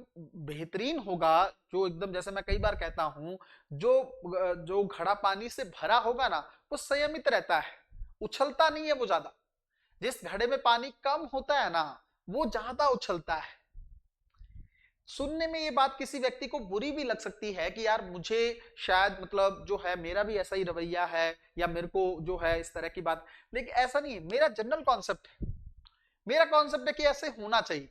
बेहतरीन होगा, जो एकदम, जैसे मैं कई बार कहता हूं, जो जो घड़ा पानी से भरा होगा ना, वो संयमित रहता है, उछलता नहीं है वो ज्यादा। जिस घड़े में पानी कम होता है ना, वो ज्यादा उछलता है। सुनने में ये बात किसी व्यक्ति को बुरी भी लग सकती है कि यार मुझे शायद, मतलब जो है मेरा भी ऐसा ही रवैया है, या मेरे को जो है इस तरह की बात, लेकिन ऐसा नहीं है। मेरा जनरल कॉन्सेप्ट है, मेरा कॉन्सेप्ट है कि ऐसे होना चाहिए।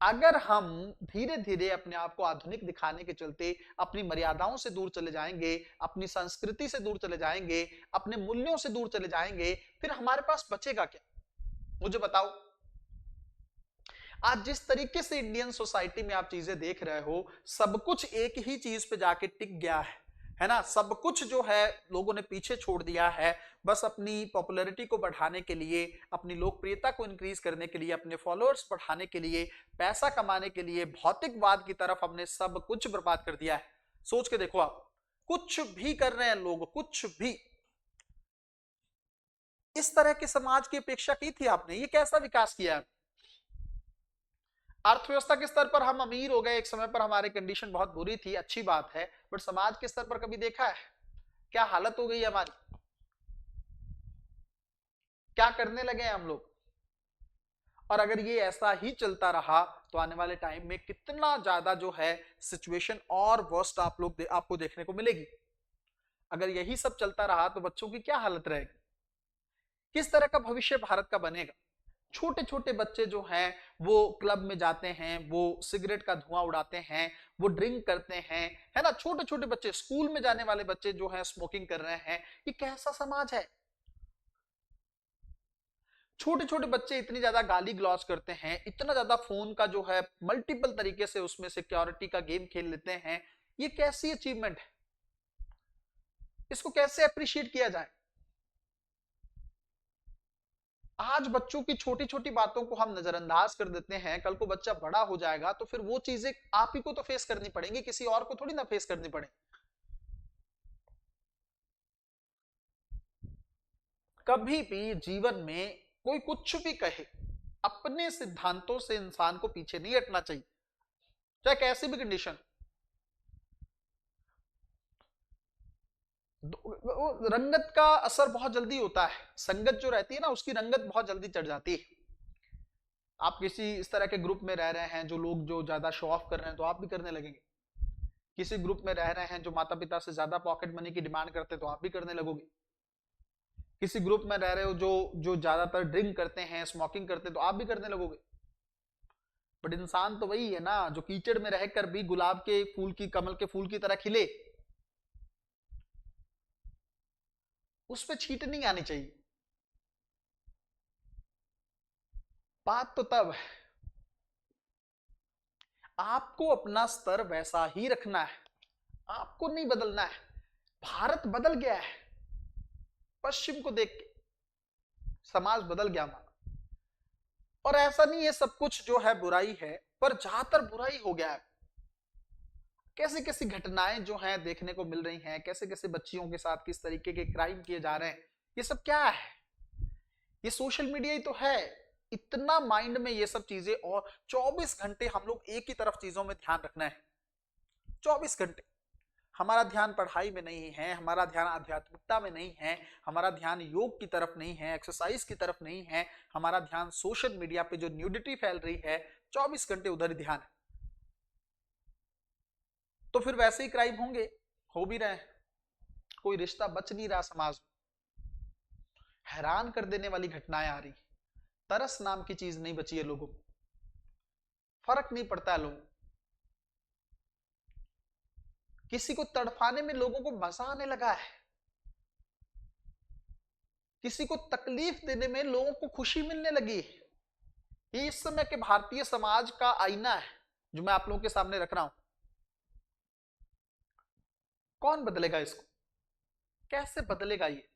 अगर हम धीरे धीरे अपने आप को आधुनिक दिखाने के चलते अपनी मर्यादाओं से दूर चले जाएंगे, अपनी संस्कृति से दूर चले जाएंगे, अपने मूल्यों से दूर चले जाएंगे, फिर हमारे पास बचेगा क्या? मुझे बताओ। आज जिस तरीके से इंडियन सोसाइटी में आप चीजें देख रहे हो, सब कुछ एक ही चीज पे जाके टिक गया है ना। सब कुछ जो है लोगों ने पीछे छोड़ दिया है, बस अपनी पॉपुलैरिटी को बढ़ाने के लिए, अपनी लोकप्रियता को इंक्रीज करने के लिए, अपने फॉलोअर्स बढ़ाने के लिए, पैसा कमाने के लिए, भौतिकवाद की तरफ हमने सब कुछ बर्बाद कर दिया है। सोच के देखो आप, कुछ भी कर रहे हैं लोग, कुछ भी। इस तरह के समाज की अपेक्षा की थी आपने? ये कैसा विकास किया है? अर्थव्यवस्था के स्तर पर हम अमीर हो गए, एक समय पर हमारी कंडीशन बहुत बुरी थी, अच्छी बात है, बट समाज के स्तर पर कभी देखा है क्या हालत हो गई है हमारी? क्या करने लगे हैं हम लोग? और अगर ये ऐसा ही चलता रहा तो आने वाले टाइम में कितना ज्यादा जो है सिचुएशन और वर्स्ट आपको देखने को मिलेगी। अगर यही सब चलता रहा तो बच्चों की क्या हालत रहेगी? किस तरह का भविष्य भारत का बनेगा? छोटे छोटे बच्चे जो हैं वो क्लब में जाते हैं, वो सिगरेट का धुआं उड़ाते हैं, वो ड्रिंक करते हैं, है ना। छोटे छोटे बच्चे, स्कूल में जाने वाले बच्चे जो हैं स्मोकिंग कर रहे हैं। ये कैसा समाज है? छोटे छोटे बच्चे इतनी ज्यादा गाली गलौज करते हैं, इतना ज्यादा फोन का जो है मल्टीपल तरीके से उसमें सिक्योरिटी का गेम खेल लेते हैं। ये कैसी अचीवमेंट है? इसको कैसे अप्रिशिएट किया जाए? आज बच्चों की छोटी छोटी बातों को हम नजरअंदाज कर देते हैं, कल को बच्चा बड़ा हो जाएगा तो फिर वो चीजें आप ही को तो फेस करनी पड़ेंगी, किसी और को थोड़ी ना फेस करनी पड़े। कभी भी जीवन में कोई कुछ भी कहे, अपने सिद्धांतों से इंसान को पीछे नहीं हटना चाहिए, चाहे कैसी भी कंडीशन। रंगत का असर बहुत जल्दी होता है, संगत जो रहती है ना उसकी रंगत बहुत जल्दी चढ़ जाती है। आप किसी इस तरह के ग्रुप में रह रहे हैं जो लोग जो ज्यादा शो ऑफ कर रहे हैं तो आप भी करने लगेंगे। किसी ग्रुप में रह रहे हैं जो माता पिता से ज्यादा पॉकेट मनी की डिमांड करते हैं तो आप भी करने लगोगे। किसी ग्रुप में रह रहे हो जो जो ज्यादातर ड्रिंक करते हैं, स्मोकिंग करते हैं, तो आप भी करने लगोगे। बट इंसान तो वही है ना जो कीचड़ में रहकर भी गुलाब के फूल की, कमल के फूल की तरह खिले। उस पर छींट नहीं आनी चाहिए। बात तो तब है, आपको अपना स्तर वैसा ही रखना है, आपको नहीं बदलना है। भारत बदल गया है, पश्चिम को देख के समाज बदल गया हमारा। और ऐसा नहीं है सब कुछ जो है बुराई है, पर ज्यादातर बुराई हो गया है। कैसी कैसी घटनाएं जो हैं देखने को मिल रही हैं, कैसे कैसे बच्चियों के साथ किस तरीके के क्राइम किए जा रहे हैं, ये सब क्या है? ये सोशल मीडिया ही तो है। इतना माइंड में ये सब चीजें, और 24 घंटे हम लोग एक ही तरफ चीजों में ध्यान रखना है। 24 घंटे हमारा ध्यान पढ़ाई में नहीं है, हमारा ध्यान आध्यात्मिकता में नहीं है, हमारा ध्यान योग की तरफ नहीं है, एक्सरसाइज की तरफ नहीं है, हमारा ध्यान सोशल मीडिया पे जो न्यूडिटी फैल रही है, 24 घंटे उधर ही ध्यान है। तो फिर वैसे ही क्राइम होंगे, हो भी रहे हैं। कोई रिश्ता बच नहीं रहा समाज में। हैरान कर देने वाली घटनाएं आ रही। तरस नाम की चीज नहीं बची है लोगों को, फर्क नहीं पड़ता है लोगों। किसी को तड़पाने में लोगों को मजा आने लगा है, किसी को तकलीफ देने में लोगों को खुशी मिलने लगी है। ये इस समय के भारतीय समाज का आईना है जो मैं आप लोगों के सामने रख रहा हूं। कौन बदलेगा इसको? कैसे बदलेगा ये?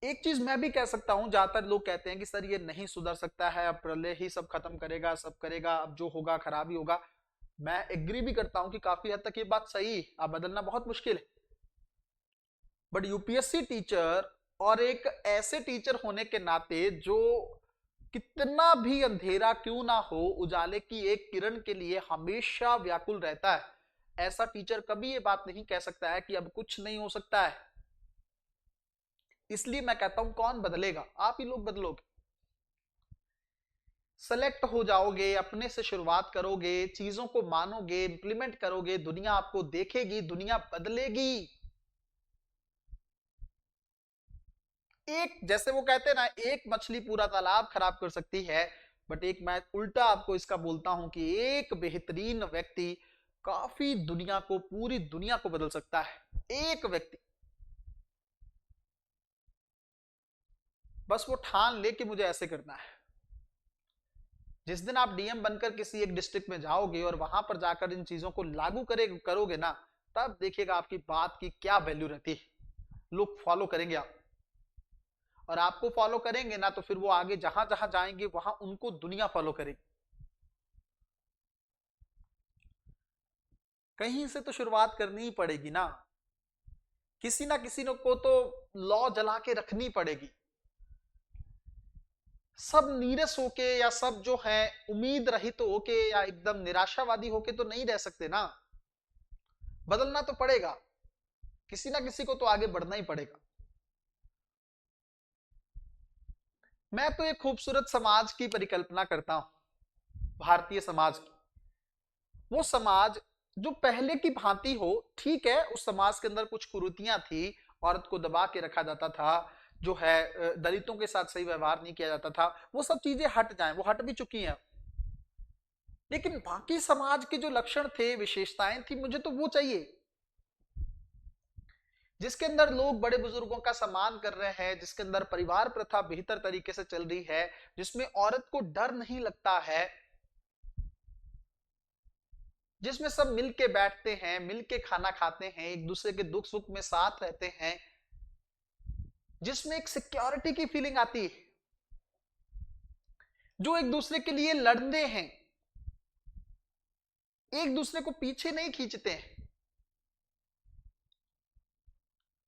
एक चीज मैं भी कह सकता हूं, ज्यादातर लोग कहते हैं कि सर ये नहीं सुधर सकता है, अब प्रलय ही सब खत्म करेगा, सब करेगा, अब जो होगा खराब ही होगा। मैं एग्री भी करता हूं कि काफी हद तक ये बात सही, अब बदलना बहुत मुश्किल है। बट यूपीएससी टीचर और एक ऐसे टीचर होने के नाते जो कितना भी अंधेरा क्यों ना हो, उजाले की एक किरण के लिए हमेशा व्याकुल रहता है, ऐसा टीचर कभी ये बात नहीं कह सकता है कि अब कुछ नहीं हो सकता है। इसलिए मैं कहता हूं कौन बदलेगा? आप ही लोग बदलोगे। सेलेक्ट हो जाओगे, अपने से शुरुआत करोगे, चीजों को मानोगे, इंप्लीमेंट करोगे, दुनिया आपको देखेगी, दुनिया बदलेगी। एक, जैसे वो कहते हैं ना, एक मछली पूरा तालाब खराब कर सकती है, बट एक मैं उल्टा आपको इसका बोलता हूं कि एक बेहतरीन व्यक्ति काफी दुनिया को, पूरी दुनिया को बदल सकता है। एक व्यक्ति बस वो ठान ले कि मुझे ऐसे करना है। जिस दिन आप डीएम बनकर किसी एक डिस्ट्रिक्ट में जाओगे और वहां पर जाकर इन चीजों को लागू करोगे ना, तब देखिएगा आपकी बात की क्या वैल्यू रहती है। लोग फॉलो करेंगे आप, और आपको फॉलो करेंगे ना तो फिर वो आगे जहां जहां जाएंगे वहां उनको दुनिया फॉलो करेगी। कहीं से तो शुरुआत करनी ही पड़ेगी ना, किसी ना किसी को तो लॉ जला के रखनी पड़ेगी। सब नीरस होके या सब जो है उम्मीद रहित तो होके या एकदम निराशावादी होके तो नहीं रह सकते ना। बदलना तो पड़ेगा, किसी ना किसी को तो आगे बढ़ना ही पड़ेगा। मैं तो एक खूबसूरत समाज की परिकल्पना करता हूं, भारतीय समाज की। वो समाज जो पहले की भांति हो। ठीक है, उस समाज के अंदर कुछ कुरीतियां थी, औरत को दबा के रखा जाता था, जो है दलितों के साथ सही व्यवहार नहीं किया जाता था, वो सब चीजें हट जाएं, वो हट भी चुकी हैं। लेकिन बाकी समाज के जो लक्षण थे, विशेषताएं थी, मुझे तो वो चाहिए जिसके अंदर लोग बड़े बुजुर्गों का सम्मान कर रहे हैं, जिसके अंदर परिवार प्रथा बेहतर तरीके से चल रही है, जिसमें औरत को डर नहीं लगता है, जिसमें सब मिलके बैठते हैं, मिलके खाना खाते हैं, एक दूसरे के दुख सुख में साथ रहते हैं, जिसमें एक सिक्योरिटी की फीलिंग आती है, जो एक दूसरे के लिए लड़ते हैं, एक दूसरे को पीछे नहीं खींचते हैं,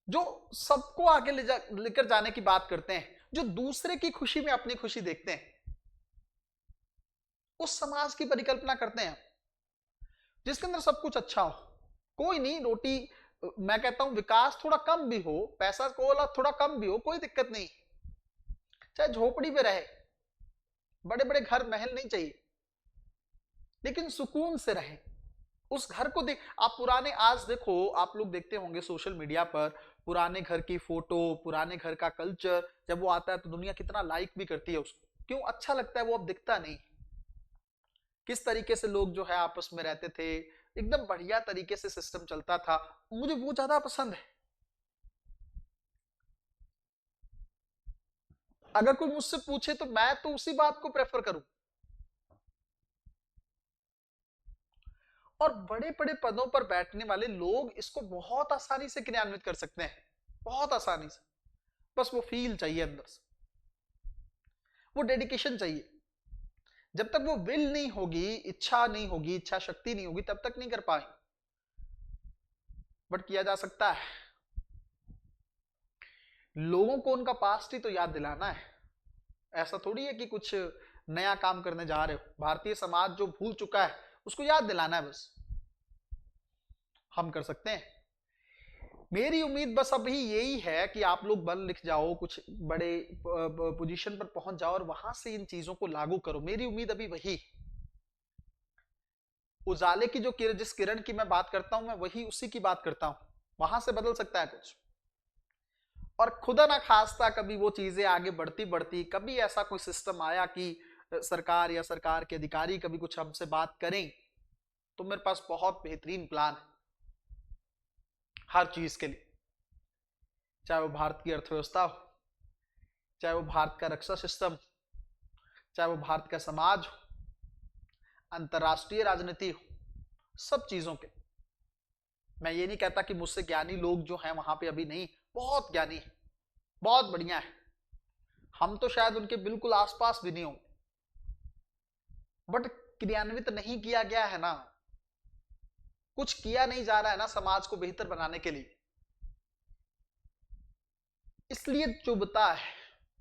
जो सबको आगे लेकर जाने की बात करते हैं, जो दूसरे की खुशी में अपनी खुशी देखते हैं, उस समाज की परिकल्पना करते हैं जिसके अंदर सब कुछ अच्छा हो। कोई नहीं, रोटी, मैं कहता हूं विकास थोड़ा कम भी हो, पैसा को थोड़ा कम भी हो, कोई दिक्कत नहीं, चाहे झोपड़ी पे रहे, बड़े बड़े घर महल नहीं चाहिए, लेकिन सुकून से रहे, उस घर को देख, आप पुराने आज देखो, आप लोग देखते होंगे सोशल मीडिया पर पुराने घर की फोटो, पुराने घर का कल्चर जब वो आता है तो दुनिया कितना लाइक भी करती है उसको, क्यों? अच्छा लगता है, वो अब दिखता नहीं। किस तरीके से लोग जो है आपस में रहते थे, एकदम बढ़िया तरीके से सिस्टम चलता था, मुझे वो ज्यादा पसंद है। अगर कोई मुझसे पूछे तो मैं तो उसी बात को प्रेफर करूं। और बड़े बड़े पदों पर बैठने वाले लोग इसको बहुत आसानी से क्रियान्वित कर सकते हैं, बहुत आसानी से। बस वो फील चाहिए अंदर से, वो डेडिकेशन चाहिए। जब तक वो विल नहीं होगी, इच्छा नहीं होगी, इच्छा शक्ति नहीं होगी, तब तक नहीं कर पाएंगे। बट किया जा सकता है। लोगों को उनका पास्ट ही तो याद दिलाना है। ऐसा थोड़ी है कि कुछ नया काम करने जा रहे हो। भारतीय समाज जो भूल चुका है उसको याद दिलाना है, बस हम कर सकते हैं। मेरी उम्मीद बस अभी यही है कि आप लोग बल लिख जाओ, कुछ बड़े पोजीशन पर पहुंच जाओ और वहां से इन चीजों को लागू करो। मेरी उम्मीद अभी वही, उजाले की जो जिस किरण की मैं बात करता हूं, मैं वही उसी की बात करता हूं। वहां से बदल सकता है कुछ। और खुदा ना खास्ता कभी वो चीजें आगे बढ़ती बढ़ती, कभी ऐसा कोई सिस्टम आया कि सरकार या सरकार के अधिकारी कभी कुछ हमसे बात करें, तो मेरे पास बहुत बेहतरीन प्लान है हर चीज के लिए। चाहे वो भारत की अर्थव्यवस्था हो, चाहे वो भारत का रक्षा सिस्टम, चाहे वो भारत का समाज हो, अंतरराष्ट्रीय राजनीति हो, सब चीजों के। मैं ये नहीं कहता कि मुझसे ज्ञानी लोग जो हैं वहां पे अभी नहीं, बहुत ज्ञानी है, बहुत बढ़िया है। हम तो शायद उनके बिल्कुल आसपास भी नहीं होंगे, बट क्रियान्वित नहीं किया गया है ना, कुछ किया नहीं जा रहा है ना समाज को बेहतर बनाने के लिए। इसलिए चुभता है,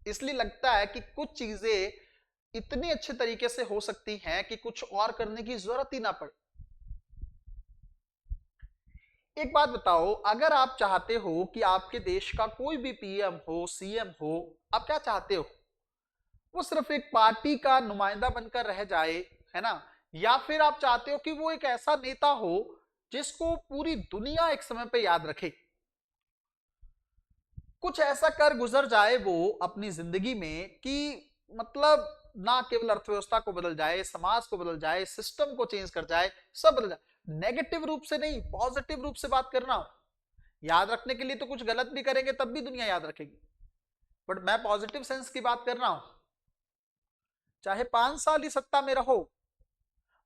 इसलिए लगता है कि कुछ चीजें इतनी अच्छे तरीके से हो सकती हैं कि कुछ और करने की जरूरत ही ना पड़े। एक बात बताओ, अगर आप चाहते हो कि आपके देश का कोई भी पीएम हो, सीएम हो, आप क्या चाहते हो? वो सिर्फ एक पार्टी का नुमाइंदा बनकर रह जाए, है ना? या फिर आप चाहते हो कि वो एक ऐसा नेता हो जिसको पूरी दुनिया एक समय पे याद रखे, कुछ ऐसा कर गुजर जाए वो अपनी जिंदगी में कि मतलब ना केवल अर्थव्यवस्था को बदल जाए, समाज को बदल जाए, सिस्टम को चेंज कर जाए, सब बदल जाए। नेगेटिव रूप से नहीं, पॉजिटिव रूप से बात करना। याद रखने के लिए तो कुछ गलत भी करेंगे तब भी दुनिया याद रखेगी, बट मैं पॉजिटिव सेंस की बात कर रहा हूं। चाहे 5 साल ही सत्ता में रहो,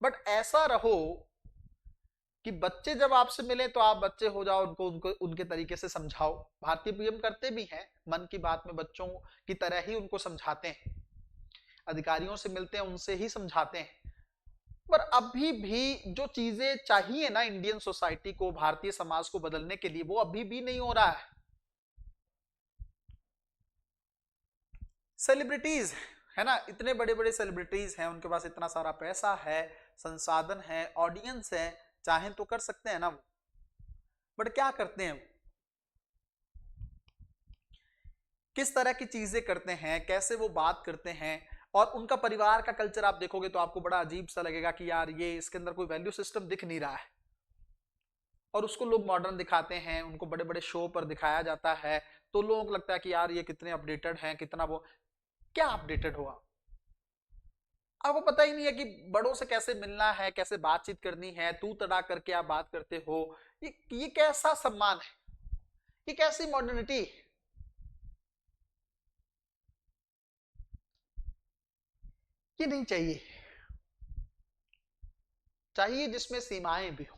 बट ऐसा रहो कि बच्चे जब आपसे मिले तो आप बच्चे हो जाओ, उनको उनके तरीके से समझाओ। भारतीय पीएम करते भी हैं, मन की बात में बच्चों की तरह ही उनको समझाते हैं, अधिकारियों से मिलते हैं उनसे ही समझाते हैं। पर अभी भी जो चीजें चाहिए ना इंडियन सोसाइटी को, भारतीय समाज को बदलने के लिए, वो अभी भी नहीं हो रहा है। सेलिब्रिटीज है ना, इतने बड़े बड़े सेलिब्रिटीज हैं, उनके पास इतना सारा पैसा है, संसाधन है, ऑडियंस है, चाहें तो कर सकते हैं ना वो, बट क्या करते हैं वो? किस तरह की चीजें करते हैं, कैसे वो बात करते हैं, और उनका परिवार का कल्चर आप देखोगे तो आपको बड़ा अजीब सा लगेगा कि यार ये इसके अंदर कोई वैल्यू सिस्टम दिख नहीं रहा है। और उसको लोग मॉडर्न दिखाते हैं, उनको बड़े बड़े शो पर दिखाया जाता है, तो लोगों को लगता है कि यार ये कितने अपडेटेड हैं, कितना वो। क्या अपडेटेड हुआ? आपको पता ही नहीं है कि बड़ों से कैसे मिलना है, कैसे बातचीत करनी है, तू तड़ा करके आप बात करते हो। ये कैसा सम्मान है, ये कैसी मॉडर्निटी? ये नहीं चाहिए। चाहिए जिसमें सीमाएं भी हो।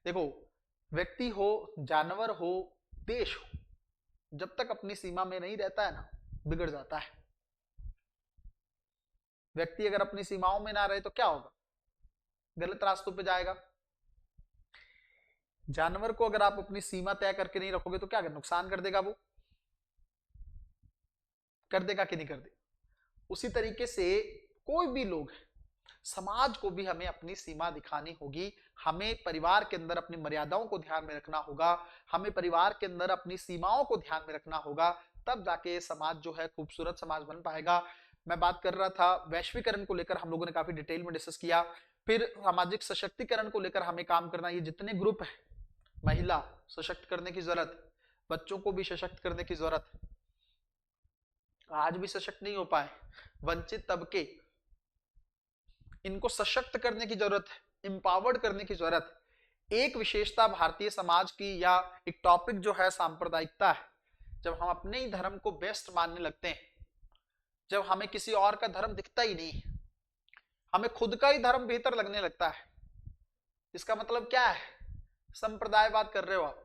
देखो, व्यक्ति हो, जानवर हो, देश हो, जब तक अपनी सीमा में नहीं रहता है ना, बिगड़ जाता है। व्यक्ति अगर अपनी सीमाओं में ना रहे तो क्या होगा? गलत रास्तों पे जाएगा। जानवर को अगर आप अपनी सीमा तय करके नहीं रखोगे तो क्या कर, नुकसान कर देगा वो, कर देगा कि नहीं कर देगा? उसी तरीके से कोई भी लोग है, समाज को भी हमें अपनी सीमा दिखानी होगी। हमें परिवार के अंदर अपनी मर्यादाओं को ध्यान में रखना होगा, हमें परिवार के अंदर अपनी सीमाओं को ध्यान में रखना होगा, तब जाके समाज जो है खूबसूरत समाज बन पाएगा। मैं बात कर रहा था वैश्वीकरण को लेकर, हम लोगों ने काफी डिटेल में डिस्कस किया। फिर सामाजिक सशक्तिकरण को लेकर हमें काम करना, ये जितने ग्रुप है, महिला सशक्त करने की जरूरत, बच्चों को भी सशक्त करने की जरूरत, आज भी सशक्त नहीं हो पाए, वंचित तबके, इनको सशक्त करने की जरूरत है, इंपावर्ड करने की जरूरत है। एक विशेषता भारतीय समाज की या एक टॉपिक जो है सांप्रदायिकता है। जब हम अपने ही धर्म को बेस्ट मानने लगते हैं, जब हमें किसी और का धर्म दिखता ही नहीं, हमें खुद का ही धर्म बेहतर लगने लगता है, इसका मतलब क्या है? संप्रदायवाद कर रहे हो आप।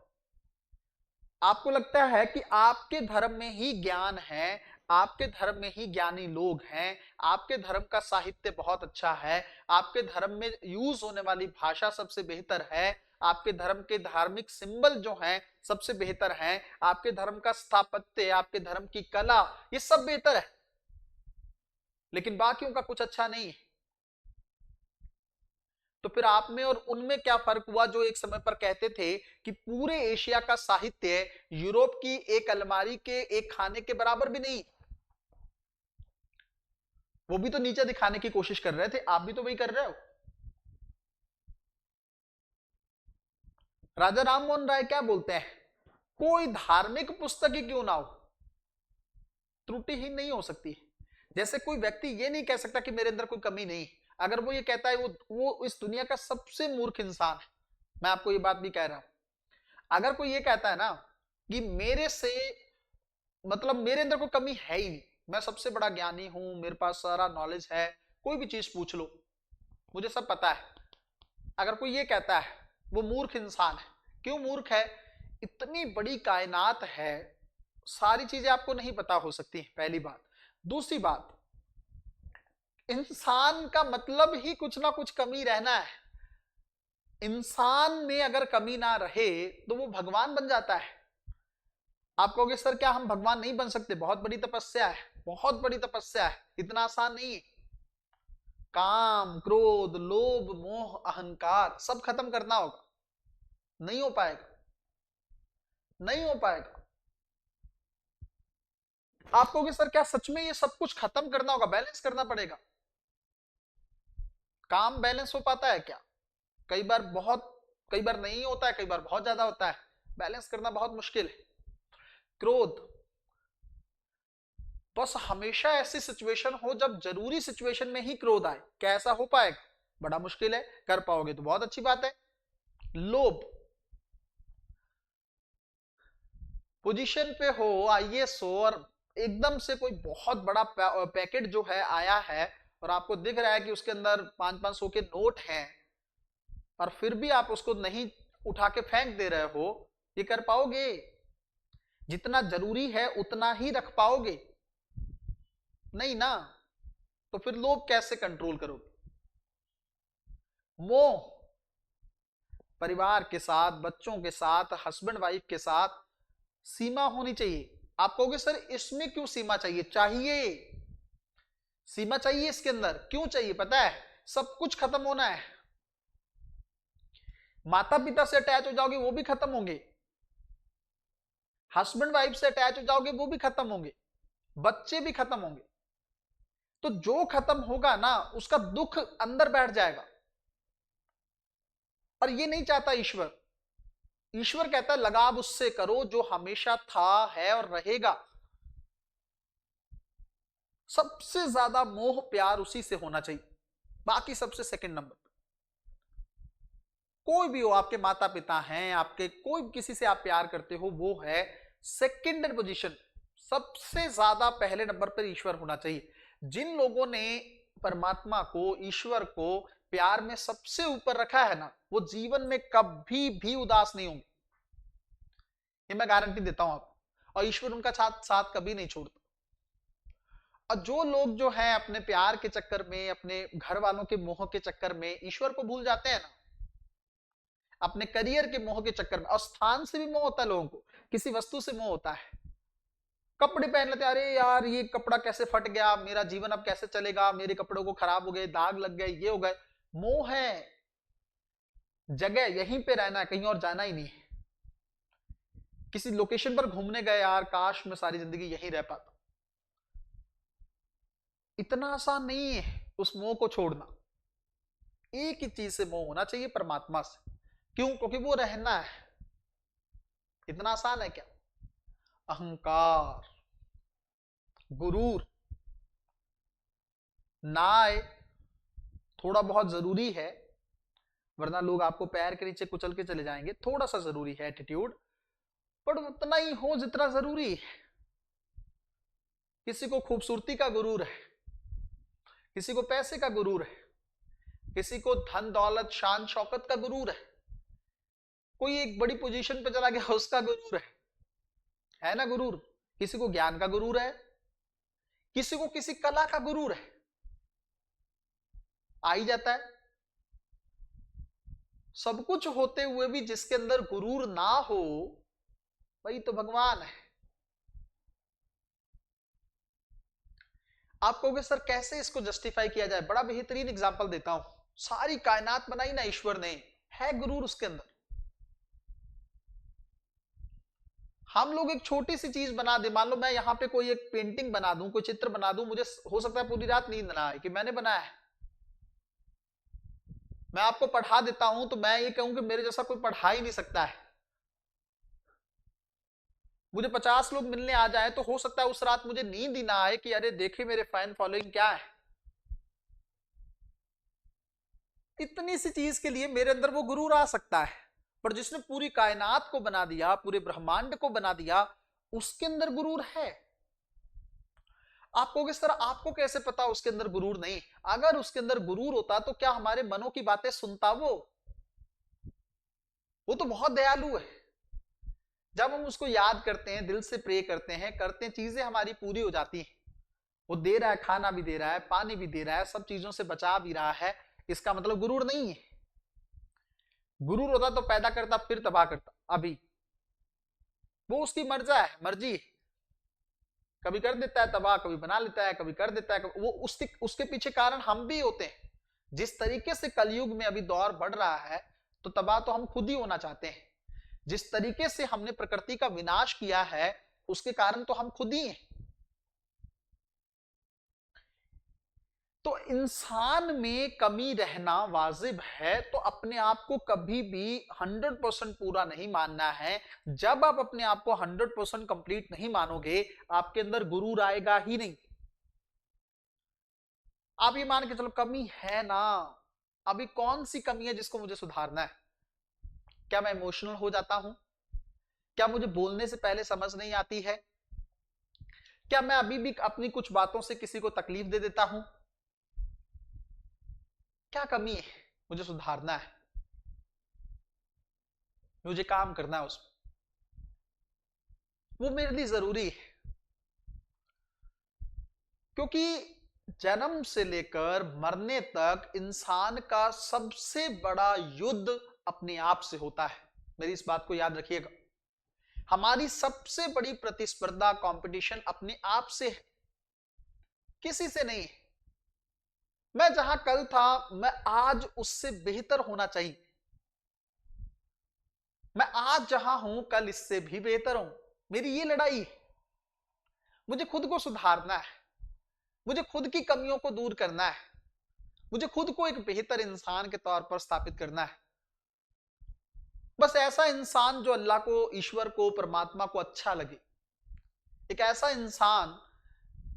आपको लगता है कि आपके धर्म में ही ज्ञान है, आपके धर्म में ही ज्ञानी लोग हैं, आपके धर्म का साहित्य बहुत अच्छा है, आपके धर्म में यूज होने वाली भाषा सबसे बेहतर है, आपके धर्म के धार्मिक सिंबल जो हैं सबसे बेहतर हैं, आपके धर्म का स्थापत्य, आपके धर्म की कला, ये सब बेहतर है, लेकिन बाकियों का कुछ अच्छा नहीं है। तो फिर आप में और उनमें क्या फर्क हुआ जो एक समय पर कहते थे कि पूरे एशिया का साहित्य यूरोप की एक अलमारी के एक खाने के बराबर भी नहीं? वो भी तो नीचे दिखाने की कोशिश कर रहे थे, आप भी तो वही कर रहे हो। राजा राममोहन राय क्या बोलते हैं? कोई धार्मिक पुस्तक ही क्यों ना हो, त्रुटिहीन नहीं हो सकती। जैसे कोई व्यक्ति ये नहीं कह सकता कि मेरे अंदर कोई कमी नहीं, अगर वो ये कहता है वो इस दुनिया का सबसे मूर्ख इंसान है। मैं आपको ये बात भी कह रहा हूं। अगर कोई ये कहता है ना कि मेरे से मतलब मेरे अंदर कोई कमी है ही नहीं, मैं सबसे बड़ा ज्ञानी हूं, मेरे पास सारा नॉलेज है, कोई भी चीज पूछ लो मुझे सब पता है, अगर कोई ये कहता है वो मूर्ख इंसान है। क्यों मूर्ख है? इतनी बड़ी कायनात है, सारी चीजें आपको नहीं पता हो सकती, पहली बात। दूसरी बात, इंसान का मतलब ही कुछ ना कुछ कमी रहना है। इंसान में अगर कमी ना रहे तो वो भगवान बन जाता है। आप कहोगे सर क्या हम भगवान नहीं बन सकते? बहुत बड़ी तपस्या है, बहुत बड़ी तपस्या है, इतना आसान नहीं है। काम, क्रोध, लोभ, मोह, अहंकार सब खत्म करना होगा, नहीं हो पाएगा, नहीं हो पाएगा। आप कहोगे सर क्या सच में ये सब कुछ खत्म करना होगा, बैलेंस करना पड़ेगा? काम बैलेंस हो पाता है क्या? कई बार बहुत, कई बार नहीं होता है, कई बार बहुत ज्यादा होता है, बैलेंस करना बहुत मुश्किल है। क्रोध, बस हमेशा ऐसी सिचुएशन हो जब जरूरी सिचुएशन में ही क्रोध आए, क्या ऐसा हो पाएगा? बड़ा मुश्किल है। कर पाओगे तो बहुत अच्छी बात है। लोभ, पोजीशन पे हो, आईएएस हो, और एकदम से कोई बहुत बड़ा पैकेट जो है आया है और आपको दिख रहा है कि उसके अंदर 500-500 के नोट हैं, और फिर भी आप उसको नहीं उठा के फेंक दे रहे हो, ये कर पाओगे? जितना जरूरी है उतना ही रख पाओगे? नहीं ना। तो फिर लोभ कैसे कंट्रोल करोगे? मोह, परिवार के साथ, बच्चों के साथ, हस्बैंड वाइफ के साथ सीमा होनी चाहिए। आप कहोगे सर इसमें क्यों सीमा चाहिए? चाहिए, सीमा चाहिए इसके अंदर। क्यों चाहिए पता है? सब कुछ खत्म होना है। माता पिता से अटैच हो जाओगे वो भी खत्म होंगे, हस्बैंड वाइफ से अटैच हो जाओगे वो भी खत्म होंगे, बच्चे भी खत्म होंगे। तो जो खत्म होगा ना उसका दुख अंदर बैठ जाएगा, और ये नहीं चाहता ईश्वर। ईश्वर कहता है लगाव उससे करो जो हमेशा था, है और रहेगा। सबसे ज्यादा मोह प्यार उसी से होना चाहिए, बाकी सबसे सेकंड नंबर। कोई भी हो, आपके माता पिता हैं, आपके कोई किसी से आप प्यार करते हो, वो है सेकंड पोजीशन। सबसे ज्यादा पहले नंबर पर ईश्वर होना चाहिए। जिन लोगों ने परमात्मा को, ईश्वर को प्यार में सबसे ऊपर रखा है ना, वो जीवन में कभी भी उदास नहीं होंगे, ये मैं गारंटी देता हूं आपको। और ईश्वर उनका साथ साथ कभी नहीं छोड़ता। और जो लोग जो हैं अपने प्यार के चक्कर में, अपने घर वालों के मोह के चक्कर में ईश्वर को भूल जाते हैं ना, अपने करियर के मोह के चक्कर में, और स्थान से भी मोह होता है लोगों को, किसी वस्तु से मोह होता है। कपड़े पहन लेते, अरे यार ये कपड़ा कैसे फट गया, मेरा जीवन अब कैसे चलेगा, मेरे कपड़ों को खराब हो गए, दाग लग गए, ये हो गए। मोह है। जगह यहीं पे रहना है, कहीं और जाना ही नहीं है। किसी लोकेशन पर घूमने गए, यार काश मैं सारी जिंदगी यहीं रह पाता। इतना आसान नहीं है उस मोह को छोड़ना। एक ही चीज से मोह होना चाहिए, परमात्मा से। क्यों? क्योंकि वो रहना है। इतना आसान है क्या? अहंकार, गुरूर ना आए, थोड़ा बहुत जरूरी है, वरना लोग आपको पैर के नीचे कुचल के चले जाएंगे। थोड़ा सा जरूरी है एटीट्यूड, पर उतना ही हो जितना जरूरी है। किसी को खूबसूरती का गुरूर है, किसी को पैसे का गुरूर है, किसी को धन दौलत शान शौकत का गुरूर है, कोई एक बड़ी पोजीशन पे चला गया उसका गुरूर है ना गुरूर। किसी को ज्ञान का गुरूर है, किसी को किसी कला का गुरूर है, आ ही जाता है। सब कुछ होते हुए भी जिसके अंदर गुरूर ना हो, वही तो भगवान है। आप कहोगे सर कैसे इसको जस्टिफाई किया जाए? बड़ा बेहतरीन एग्जांपल देता हूं। सारी कायनात बनाई ना ईश्वर ने, है गुरूर उसके अंदर। हम लोग एक छोटी सी चीज बना दे, मान लो मैं यहां पे कोई एक पेंटिंग बना दूं, कोई चित्र बना दूं, मुझे हो सकता है पूरी रात नींद ना आए कि मैंने बनाया है। मैं आपको पढ़ा देता हूं तो मैं ये कहूं कि मेरे जैसा कोई पढ़ा ही नहीं सकता है। मुझे 50 लोग मिलने आ जाए तो हो सकता है उस रात मुझे नींद ही ना आए कि अरे देखिए मेरे फैन फॉलोइंग क्या है। इतनी सी चीज के लिए मेरे अंदर वो गुरूर आ सकता है, पर जिसने पूरी कायनात को बना दिया, पूरे ब्रह्मांड को बना दिया, उसके अंदर गुरूर है। आप कहोगे सर आपको कैसे पता उसके अंदर गुरूर नहीं? अगर उसके अंदर गुरूर होता तो क्या हमारे मनों की बातें सुनता वो तो बहुत दयालु है। जब हम उसको याद करते हैं, दिल से प्रे करते हैं, चीजें हमारी पूरी हो जाती हैं। वो दे रहा है, खाना भी दे रहा है, पानी भी दे रहा है, सब चीजों से बचा भी रहा है। इसका मतलब गुरूर नहीं है। गुरूर होता तो पैदा करता फिर तबाह करता। अभी वो उसकी मर्जी है। कभी कर देता है तबाह, कभी बना लेता है, कभी कर देता है। वो उसके पीछे कारण हम भी होते हैं। जिस तरीके से कलयुग में अभी दौर बढ़ रहा है, तो तबाह तो हम खुद ही होना चाहते हैं। जिस तरीके से हमने प्रकृति का विनाश किया है, उसके कारण तो हम खुद ही हैं। तो इंसान में कमी रहना वाजिब है, तो अपने आप को कभी भी 100% पूरा नहीं मानना है। जब आप अपने आप को 100% कंप्लीट नहीं मानोगे, आपके अंदर गुरूर आएगा ही नहीं। आप ये मान के चलो कमी है ना, अभी कौन सी कमी है जिसको मुझे सुधारना है? क्या मैं इमोशनल हो जाता हूं? क्या मुझे बोलने से पहले समझ नहीं आती है? क्या मैं अभी भी अपनी कुछ बातों से किसी को तकलीफ दे देता हूं? क्या कमी है? मुझे सुधारना है, मुझे काम करना है उसमें, वो मेरे लिए जरूरी है। क्योंकि जन्म से लेकर मरने तक इंसान का सबसे बड़ा युद्ध अपने आप से होता है। मेरी इस बात को याद रखिएगा। हमारी सबसे बड़ी प्रतिस्पर्धा, कंपटीशन अपने आप से है, किसी से नहीं। मैं जहां कल था, मैं आज उससे बेहतर होना चाहिए। मैं आज जहां हूं, कल इससे भी बेहतर हूं। मेरी ये लड़ाई है। मुझे खुद को सुधारना है, मुझे खुद की कमियों को दूर करना है, मुझे खुद को एक बेहतर इंसान के तौर पर स्थापित करना है। बस ऐसा इंसान जो अल्लाह को, ईश्वर को, परमात्मा को अच्छा लगे। एक ऐसा इंसान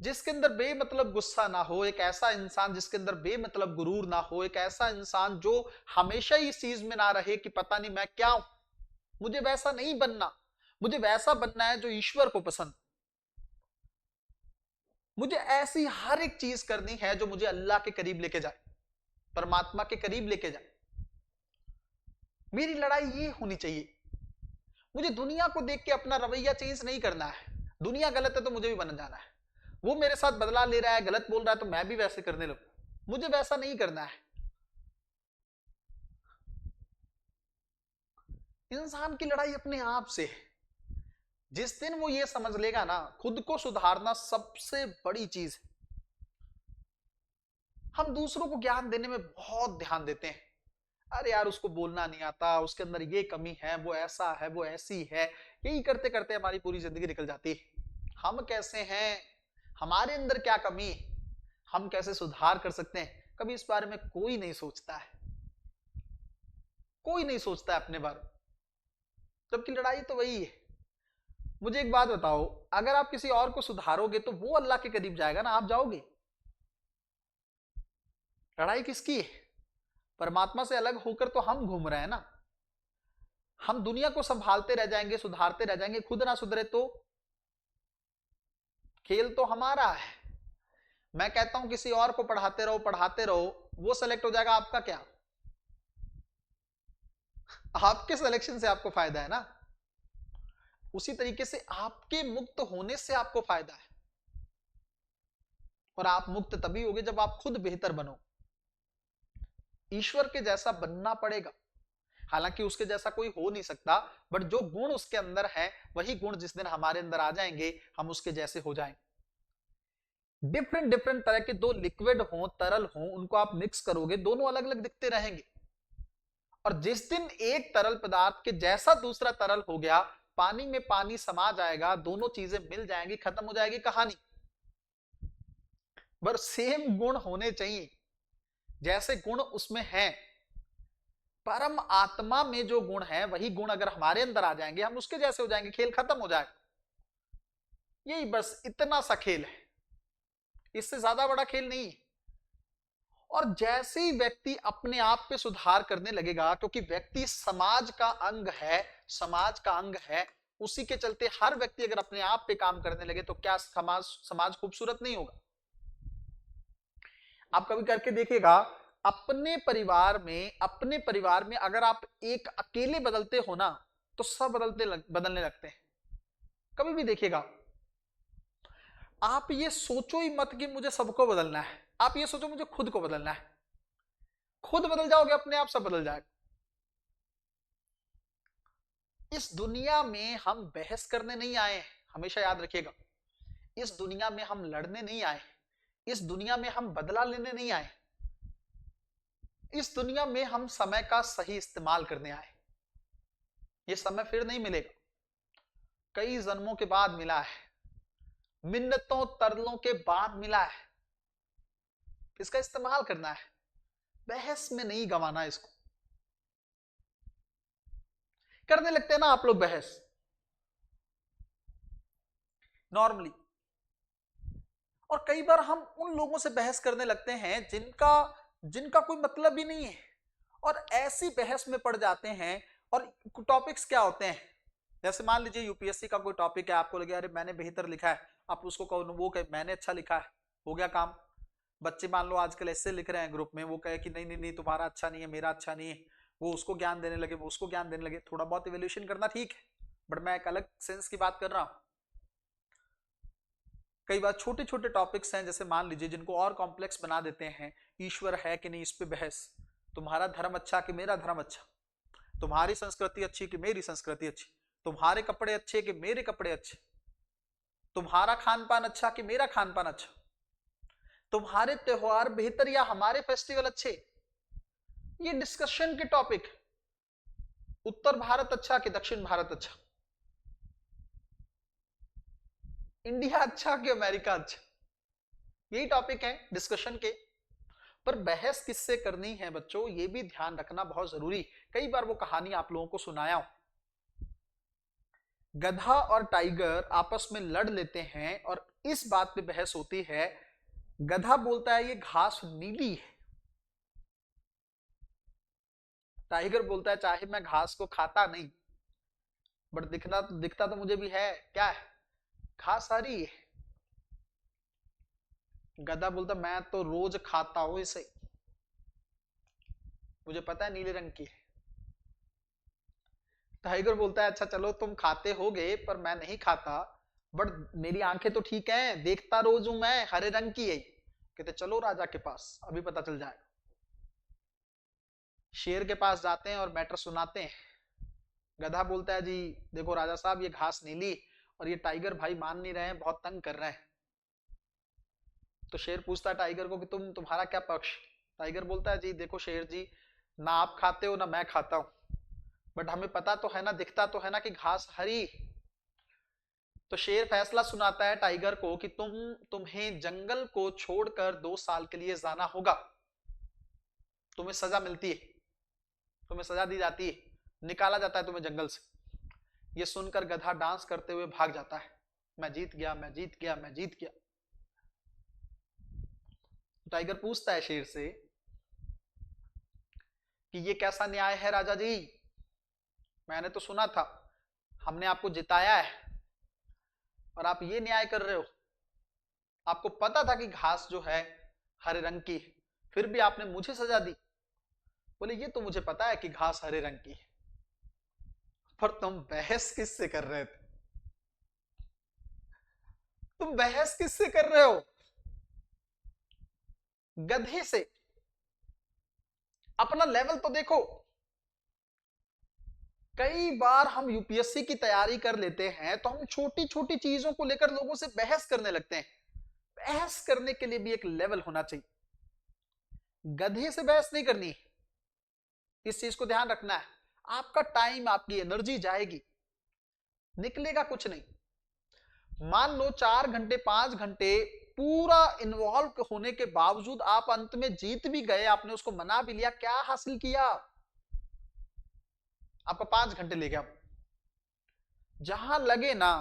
जिसके अंदर बेमतलब गुस्सा ना हो, एक ऐसा इंसान जिसके अंदर बेमतलब गुरूर ना हो, एक ऐसा इंसान जो हमेशा ही इस चीज में ना रहे कि पता नहीं मैं क्या हूं। मुझे वैसा नहीं बनना, मुझे वैसा बनना है जो ईश्वर को पसंद। मुझे ऐसी हर एक चीज करनी है जो मुझे अल्लाह के करीब लेके जाए, परमात्मा के करीब लेके जाए। मेरी लड़ाई ये होनी चाहिए। मुझे दुनिया को देख के अपना रवैया चेंज नहीं करना है। दुनिया गलत है तो मुझे भी बन जाना है। वो मेरे साथ बदला ले रहा है, गलत बोल रहा है, तो मैं भी वैसे करने लगूं। मुझे वैसा नहीं करना है। इंसान की लड़ाई अपने आप से है। जिस दिन वो ये समझ लेगा ना, खुद को सुधारना सबसे बड़ी चीज है। हम दूसरों को ज्ञान देने में बहुत ध्यान देते हैं। अरे यार उसको बोलना नहीं आता, उसके अंदर ये कमी है, वो ऐसा है, वो ऐसी है। यही करते करते हमारी पूरी जिंदगी निकल जाती है। हम कैसे हैं, हमारे अंदर क्या कमी, हम कैसे सुधार कर सकते हैं, कभी इस बारे में कोई नहीं सोचता है। कोई नहीं सोचता है अपने बारे में, जबकि लड़ाई तो वही है। मुझे एक बात बताओ, अगर आप किसी और को सुधारोगे तो वो अल्लाह के करीब जाएगा ना, आप जाओगे? लड़ाई किसकी है? परमात्मा से अलग होकर तो हम घूम रहे हैं ना। हम दुनिया को संभालते रह जाएंगे, सुधारते रह जाएंगे, खुद ना सुधरे तो खेल तो हमारा है। मैं कहता हूं किसी और को पढ़ाते रहो पढ़ाते रहो, वो सेलेक्ट हो जाएगा, आपका क्या? आपके सिलेक्शन से आपको फायदा है ना। उसी तरीके से आपके मुक्त होने से आपको फायदा है, और आप मुक्त तभी होगे जब आप खुद बेहतर बनो। ईश्वर के जैसा बनना पड़ेगा, हालांकि उसके जैसा कोई हो नहीं सकता, बट जो गुण उसके अंदर है वही गुण जिस दिन हमारे अंदर आ जाएंगे हम उसके जैसे हो जाएंगे। डिफरेंट डिफरेंट तरह के दो लिक्विड हो, तरल हो, उनको आप मिक्स करोगे, दोनों अलग अलग दिखते रहेंगे, और जिस दिन एक तरल पदार्थ के जैसा दूसरा तरल हो गया, पानी में पानी समा जाएगा, दोनों चीजें मिल जाएंगी, खत्म हो जाएगी कहानी। पर सेम गुण होने चाहिए, जैसे गुण उसमें हैं, परम आत्मा में जो गुण है वही गुण अगर हमारे अंदर आ जाएंगे, हम उसके जैसे हो जाएंगे, खेल खत्म हो जाएगा। यही बस इतना सा खेल है, इससे ज्यादा बड़ा खेल नहीं है। और जैसे ही व्यक्ति अपने आप पे सुधार करने लगेगा, क्योंकि व्यक्ति समाज का अंग है, समाज का अंग है, उसी के चलते हर व्यक्ति अगर अपने आप पे काम करने लगे तो क्या समाज खूबसूरत नहीं होगा? आप कभी करके देखिएगा, अपने परिवार में अगर आप एक अकेले बदलते हो ना, तो सब बदलने लगते हैं। कभी भी देखिएगा, आप ये सोचो ही मत कि मुझे सबको बदलना है, आप ये सोचो मुझे खुद को बदलना है। खुद बदल जाओगे, अपने आप सब बदल जाएगा। इस दुनिया में हम बहस करने नहीं आए हैं, हमेशा याद रखिएगा। इस दुनिया में हम लड़ने नहीं आए, इस दुनिया में हम बदला लेने नहीं आए, इस दुनिया में हम समय का सही इस्तेमाल करने आए। ये समय फिर नहीं मिलेगा, कई जन्मों के बाद मिला है, मिन्नतों तरलों के बाद मिला है, इसका इस्तेमाल करना है, बहस में नहीं गंवाना। इसको करने लगते हैं ना आप लोग बहस नॉर्मली, और कई बार हम उन लोगों से बहस करने लगते हैं जिनका कोई मतलब ही नहीं है, और ऐसी बहस में पड़ जाते हैं। और टॉपिक्स क्या होते हैं, जैसे मान लीजिए यूपीएससी का कोई टॉपिक है, आपको लगे अरे मैंने बेहतर लिखा है, आप उसको कहो, वो कहे मैंने अच्छा लिखा है, हो गया काम। बच्चे मान लो आजकल ऐसे लिख रहे हैं ग्रुप में, वो कहे कि नहीं नहीं नहीं तुम्हारा अच्छा नहीं है, मेरा अच्छा नहीं है, वो उसको ज्ञान देने लगे, वो उसको ज्ञान देने लगे। थोड़ा बहुत इवैल्यूएशन करना ठीक है, बट मैं एक अलग सेंस की बात कर रहा हूं। कई बार छोटे छोटे टॉपिक्स हैं, जैसे मान लीजिए, जिनको और कॉम्प्लेक्स बना देते हैं। ईश्वर है कि नहीं, इस पे बहस, तुम्हारा धर्म अच्छा कि मेरा धर्म अच्छा, तुम्हारी संस्कृति अच्छी कि मेरी संस्कृति अच्छी, तुम्हारे कपड़े अच्छे कि मेरे कपड़े अच्छे, तुम्हारा खान पान अच्छा कि मेरा खान पान अच्छा, तुम्हारे त्योहार बेहतर या हमारे फेस्टिवल अच्छे। ये डिस्कशन के टॉपिक, उत्तर भारत अच्छा कि दक्षिण भारत अच्छा, इंडिया अच्छा कि अमेरिका अच्छा, यही टॉपिक है डिस्कशन के। पर बहस किससे करनी है बच्चों, ये भी ध्यान रखना बहुत जरूरी। कई बार वो कहानी आप लोगों को सुनाया हूं, गधा और टाइगर आपस में लड़ लेते हैं और इस बात पे बहस होती है। गधा बोलता है ये घास नीली है, टाइगर बोलता है चाहे मैं घास को खाता नहीं, बट दिखता तो मुझे भी है, क्या है, घास हरी है। गधा बोलता मैं तो रोज खाता हूं इसे, मुझे पता है नीले रंग की है। टाइगर बोलता है अच्छा चलो तुम खाते होगे पर मैं नहीं खाता, बट मेरी आंखें तो ठीक हैं, देखता रोज हूं मैं, हरे रंग की है। कहते चलो राजा के पास, अभी पता चल जाएगा। शेर के पास जाते हैं और मैटर सुनाते हैं। गधा बोलता है जी देखो राजा साहब, ये घास नीली और ये टाइगर भाई मान नहीं रहे हैं, बहुत तंग कर रहे हैं। तो शेर पूछता है टाइगर को कि तुम्हारा क्या पक्ष। टाइगर बोलता है जी देखो शेर जी, ना आप खाते हो ना मैं खाता हूं, बट हमें पता तो है ना, दिखता तो है ना कि घास हरी। तो शेर फैसला सुनाता है टाइगर को कि तुम्हें जंगल को छोड़कर 2 साल के लिए जाना होगा, तुम्हें सजा मिलती है। तुम्हें सजा दी जाती है, निकाला जाता है तुम्हें जंगल से। ये सुनकर गधा डांस करते हुए भाग जाता है, मैं जीत गया, मैं जीत गया, मैं जीत गया। टाइगर पूछता है शेर से कि ये कैसा न्याय है राजा जी, मैंने तो सुना था हमने आपको जिताया है और आप ये न्याय कर रहे हो। आपको पता था कि घास जो है हरे रंग की है, फिर भी आपने मुझे सजा दी। बोले ये तो मुझे पता है कि घास हरे रंग की है, पर तुम बहस किससे कर रहे थे? तुम बहस किससे कर रहे हो? गधे से। अपना लेवल तो देखो। कई बार हम यूपीएससी की तैयारी कर लेते हैं तो हम छोटी छोटी चीजों को लेकर लोगों से बहस करने लगते हैं। बहस करने के लिए भी एक लेवल होना चाहिए। गधे से बहस नहीं करनी, इस चीज को ध्यान रखना है। आपका टाइम, आपकी एनर्जी जाएगी, निकलेगा कुछ नहीं। मान लो 4 घंटे 5 घंटे पूरा इन्वॉल्व होने के बावजूद आप अंत में जीत भी गए, आपने उसको मना भी लिया, क्या हासिल किया? आपका 5 घंटे ले गया। जहां लगे ना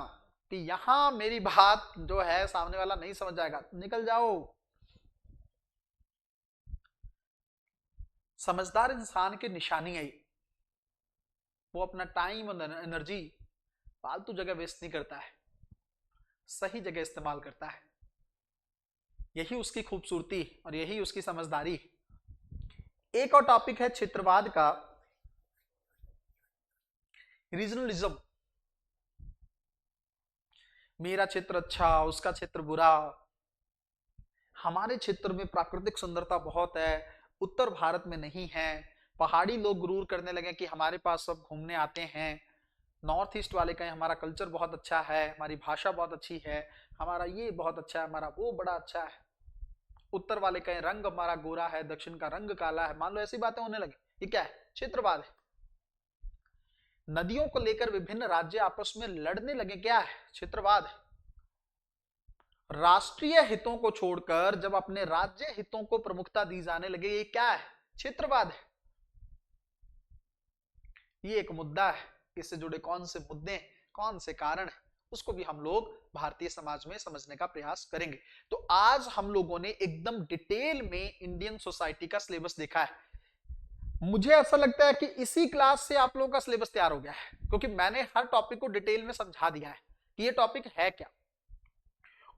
कि यहां मेरी बात जो है सामने वाला नहीं समझ जाएगा, निकल जाओ। समझदार इंसान की निशानी है, वो अपना टाइम और एनर्जी फालतू जगह वेस्ट नहीं करता है, सही जगह इस्तेमाल करता है। यही उसकी खूबसूरती और यही उसकी समझदारी। एक और टॉपिक है क्षेत्रवाद का, रीजनलिज्म। मेरा क्षेत्र अच्छा, उसका क्षेत्र बुरा। हमारे क्षेत्र में प्राकृतिक सुंदरता बहुत है, उत्तर भारत में नहीं है। पहाड़ी लोग गुरूर करने लगे कि हमारे पास सब घूमने आते हैं। नॉर्थ ईस्ट वाले कहें हमारा कल्चर बहुत अच्छा है, हमारी भाषा बहुत अच्छी है, हमारा ये बहुत अच्छा है, हमारा वो बड़ा अच्छा है। उत्तर वाले कहें रंग हमारा गोरा है, दक्षिण का रंग काला है। मान लो ऐसी बातें होने लगी, ये क्या है? क्षेत्रवाद है। नदियों को लेकर विभिन्न राज्य आपस में लड़ने लगे, क्या है? क्षेत्रवाद है। राष्ट्रीय हितों को छोड़कर जब अपने राज्य हितों को प्रमुखता दी जाने लगे, ये क्या है? क्षेत्रवाद है। ये एक मुद्दा है। इससे जुड़े कौन से मुद्दे, कौन से कारण है, उसको भी हम लोग भारतीय समाज में समझने का प्रयास करेंगे। तो आज हम लोगों ने एकदम डिटेल में इंडियन सोसाइटी का सिलेबस देखा है। मुझे ऐसा लगता है कि इसी क्लास से आप लोगों का सिलेबस तैयार हो गया है, क्योंकि मैंने हर टॉपिक को डिटेल में समझा दिया है कि ये टॉपिक है क्या।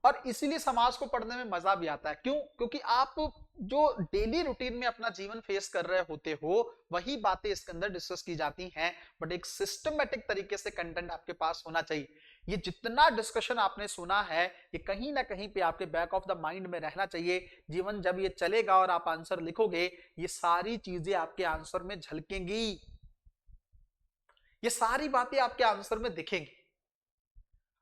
और इसीलिए समाज को पढ़ने में मजा भी आता है। क्यों? क्योंकि आप जो डेली रूटीन में अपना जीवन फेस कर रहे होते हो, वही बातें इसके अंदर डिस्कस की जाती हैं, बट एक सिस्टमेटिक तरीके से कंटेंट आपके पास होना चाहिए। ये जितना डिस्कशन आपने सुना है, ये कहीं ना कहीं पे आपके बैक ऑफ द माइंड में रहना चाहिए। जीवन जब ये चलेगा और आप आंसर लिखोगे, ये सारी चीजें आपके आंसर में झलकेंगी, ये सारी बातें आपके आंसर में दिखेंगी।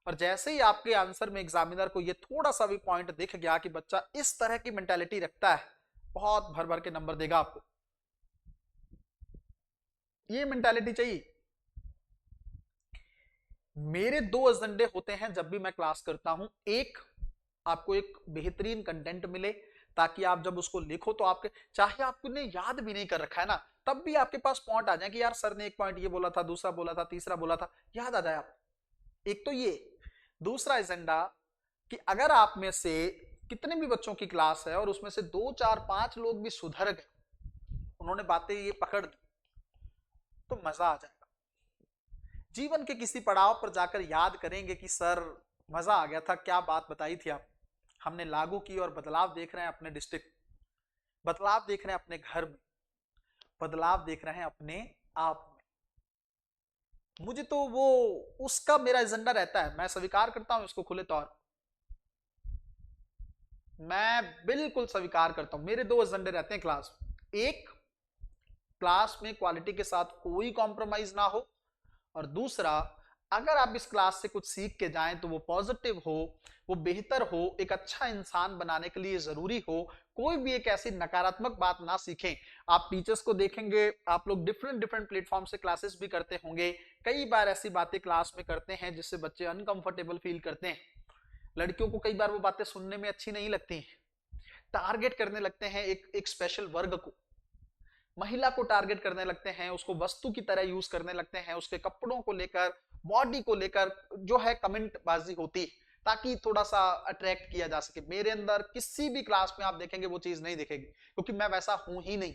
और जैसे ही आपके आंसर में एग्जामिनर को ये थोड़ा सा भी पॉइंट दिख गया कि बच्चा इस तरह की मेंटालिटी रखता है, बहुत भर भर के नंबर देगा आपको। ये मेंटालिटी चाहिए। मेरे 2 एजेंडे होते हैं जब भी मैं क्लास करता हूं। एक, आपको एक बेहतरीन कंटेंट मिले, ताकि आप जब उसको लिखो तो आपके, चाहे आपने याद भी नहीं कर रखा है ना, तब भी आपके पास पॉइंट आ जाए कि यार सर ने एक पॉइंट ये बोला था, दूसरा बोला था, तीसरा बोला था, याद आ जाए आप। एक तो ये। दूसरा एजेंडा कि अगर आप में से कितने भी बच्चों की क्लास है और उसमें से 2 4 5 लोग भी सुधर गए, उन्होंने बातें ये पकड़ ली, तो मजा आ जाएगा। जीवन के किसी पड़ाव पर जाकर याद करेंगे कि सर मजा आ गया था, क्या बात बताई थी आप, हमने लागू की और बदलाव देख रहे हैं अपने डिस्ट्रिक्ट, बदलाव देख रहे हैं अपने घर में, बदलाव देख रहे हैं अपने आप में। मुझे तो वो उसका मेरा एजेंडा रहता है, मैं स्वीकार करता हूं इसको खुले तौर, मैं बिल्कुल स्वीकार करता हूं। मेरे 2 एजेंडे रहते हैं क्लास। एक, क्लास में क्वालिटी के साथ कोई कॉम्प्रोमाइज ना हो, और दूसरा, अगर आप इस क्लास से कुछ सीख के जाएं तो वो पॉजिटिव हो, वो बेहतर हो, एक अच्छा इंसान बनाने के लिए जरूरी हो। कोई भी एक ऐसी नकारात्मक बात ना सीखें। आप टीचर्स को देखेंगे, आप लोग डिफरेंट डिफरेंट प्लेटफॉर्म से क्लासेस भी करते होंगे। कई बार ऐसी बातें क्लास में करते हैं जिससे बच्चे अनकंफर्टेबल फील करते हैं। लड़कियों को कई बार वो बातें सुनने में अच्छी नहीं लगती, टारगेट करने लगते हैं एक स्पेशल वर्ग को। महिला को टारगेट करने लगते हैं, उसको वस्तु की तरह यूज करने लगते हैं, उसके कपड़ों को लेकर, बॉडी को लेकर जो है कमेंट बाजी होती, ताकि थोड़ा सा अट्रैक्ट किया जा सके। मेरे अंदर किसी भी क्लास में आप देखेंगे वो चीज नहीं दिखेगी, क्योंकि मैं वैसा हूं ही नहीं।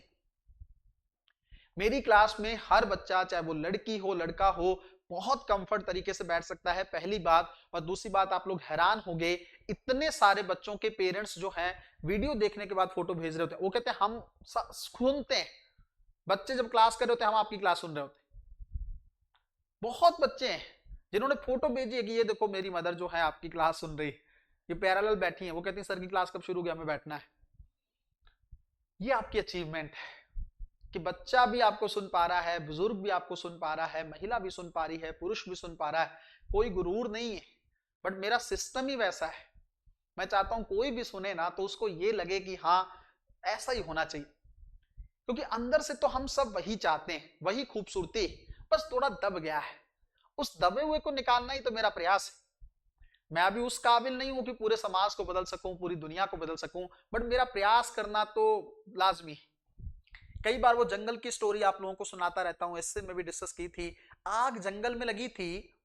मेरी क्लास में हर बच्चा, चाहे वो लड़की हो लड़का हो, बहुत कंफर्ट तरीके से बैठ सकता है, पहली बात। और दूसरी बात, आप लोग हैरान होंगे, इतने सारे बच्चों के पेरेंट्स जो हैं वीडियो देखने के बाद फोटो भेज रहे होते हैं। वो कहते हैं हम सुनते हैं, बच्चे जब क्लास कर रहे होते हैं हम आपकी क्लास सुन रहे होते हैं। बहुत बच्चे हैं जिन्होंने फोटो भेजी है कि ये देखो मेरी मदर जो है आपकी क्लास सुन रही, ये पैरेलल बैठी है, वो कहती है सर की क्लास कब शुरू हो गया, हमें बैठना है। ये आपकी अचीवमेंट है कि बच्चा भी आपको सुन पा रहा है, बुजुर्ग भी आपको सुन पा रहा है, महिला भी सुन पा रही है, पुरुष भी सुन पा रहा है। कोई गुरूर नहीं है, बट मेरा सिस्टम ही वैसा है। मैं चाहता हूं कोई भी सुने ना तो उसको ये लगे कि हाँ ऐसा ही होना चाहिए, क्योंकि अंदर से तो हम सब वही चाहते हैं, वही खूबसूरती, बस थोड़ा दब गया है। उस दबे हुए को निकालना ही तो मेरा प्रयास है। मैं अभी उस काबिल नहीं हूं कि पूरे समाज को बदल सकूं, पूरी दुनिया को बदल सकूं, बट मेरा प्रयास करना तो लाजमी है। कई बार वो जंगल की स्टोरी आप लोगों को सुनाता रहता हूं, इससे मैं भी डिस्कस की थी। आग जंगल में लगी थी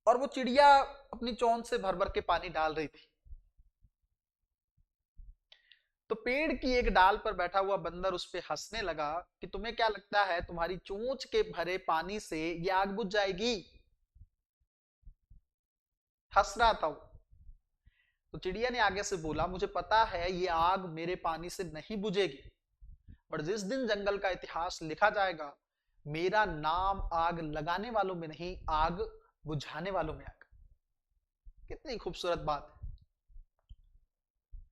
और वो चिड़िया अपनी चोंच से भर भर के पानी डाल रही थी। तो पेड़ की एक डाल पर बैठा हुआ बंदर उस पे हंसने लगा कि तुम्हें क्या लगता है तुम्हारी चोंच के भरे पानी से ये आग बुझ जाएगी? हंस रहा था वो। तो चिड़िया ने आगे से बोला, मुझे पता है ये आग मेरे पानी से नहीं बुझेगी, पर जिस दिन जंगल का इतिहास लिखा जाएगा, मेरा नाम आग लगाने वालों में नहीं, आग बुझाने वालों में आएगा। कितनी खूबसूरत बात है।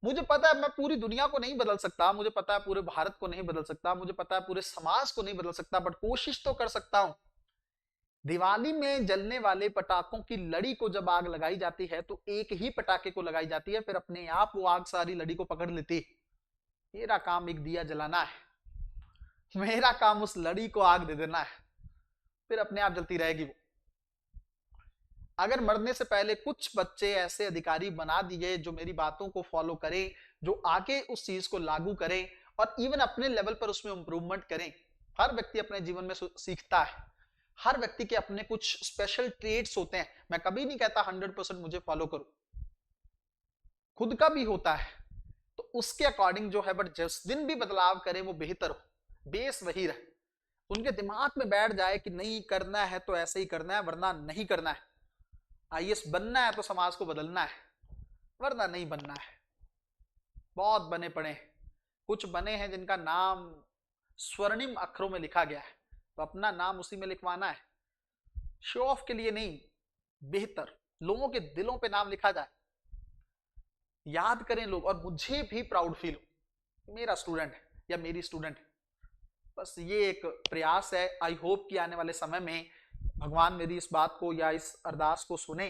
मुझे पता है मैं पूरी दुनिया को नहीं बदल सकता, मुझे पता है पूरे भारत को नहीं बदल सकता, मुझे पता है पूरे समाज को नहीं बदल सकता, बट कोशिश तो कर सकता हूं। दिवाली में जलने वाले पटाखों की लड़ी को जब आग लगाई जाती है तो एक ही पटाखे को लगाई जाती है, फिर अपने आप वो आग सारी लड़ी को पकड़ लेती है। मेरा काम एक दिया जलाना है, मेरा काम उस लड़ी को आग दे देना है, फिर अपने आप जलती रहेगी वो। अगर मरने से पहले कुछ बच्चे ऐसे अधिकारी बना दिए जो मेरी बातों को फॉलो करें, जो आगे उस चीज को लागू करें और इवन अपने लेवल पर उसमें इंप्रूवमेंट करें। हर व्यक्ति अपने जीवन में सीखता है, हर व्यक्ति के अपने कुछ स्पेशल ट्रेड्स होते हैं। मैं कभी नहीं कहता 100% मुझे फॉलो करो, खुद का भी होता है, तो उसके अकॉर्डिंग जो है, बट जिस दिन भी बदलाव करें वो बेहतर हो, बेस वही रहे, उनके दिमाग में बैठ जाए कि नहीं करना है तो ऐसे ही करना है, वरना नहीं करना है। आईएएस बनना है तो समाज को बदलना है, वरना नहीं बनना है। बहुत बने पड़े हैं, कुछ बने हैं जिनका नाम स्वर्णिम अक्षरों में लिखा गया है, तो अपना नाम उसी में लिखवाना है। शो ऑफ के लिए नहीं, बेहतर लोगों के दिलों पे नाम लिखा जाए, याद करें लोग, और मुझे भी प्राउड फील हो मेरा स्टूडेंट है या मेरी स्टूडेंट है। बस ये एक प्रयास है। आई होप कि आने वाले समय में भगवान मेरी इस बात को या इस अरदास को सुने,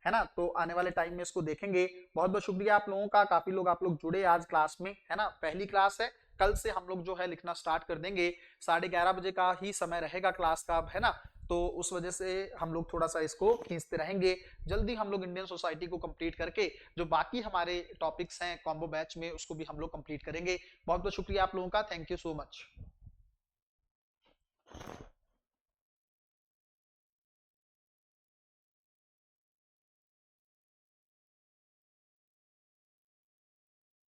है ना, तो आने वाले टाइम में इसको देखेंगे। बहुत बहुत शुक्रिया आप लोगों का, काफी लोग आप लोग जुड़े आज क्लास में, है ना। पहली क्लास है, कल से हम लोग जो है लिखना स्टार्ट कर देंगे। 11:30 बजे का ही समय रहेगा क्लास का, है ना, तो उस वजह से हम लोग थोड़ा सा इसको खींचते रहेंगे। जल्दी हम लोग इंडियन सोसाइटी को कंप्लीट करके जो बाकी हमारे टॉपिक्स हैं कॉम्बो बैच में, उसको भी हम लोग कंप्लीट करेंगे। बहुत बहुत शुक्रिया आप लोगों का, थैंक यू सो मच।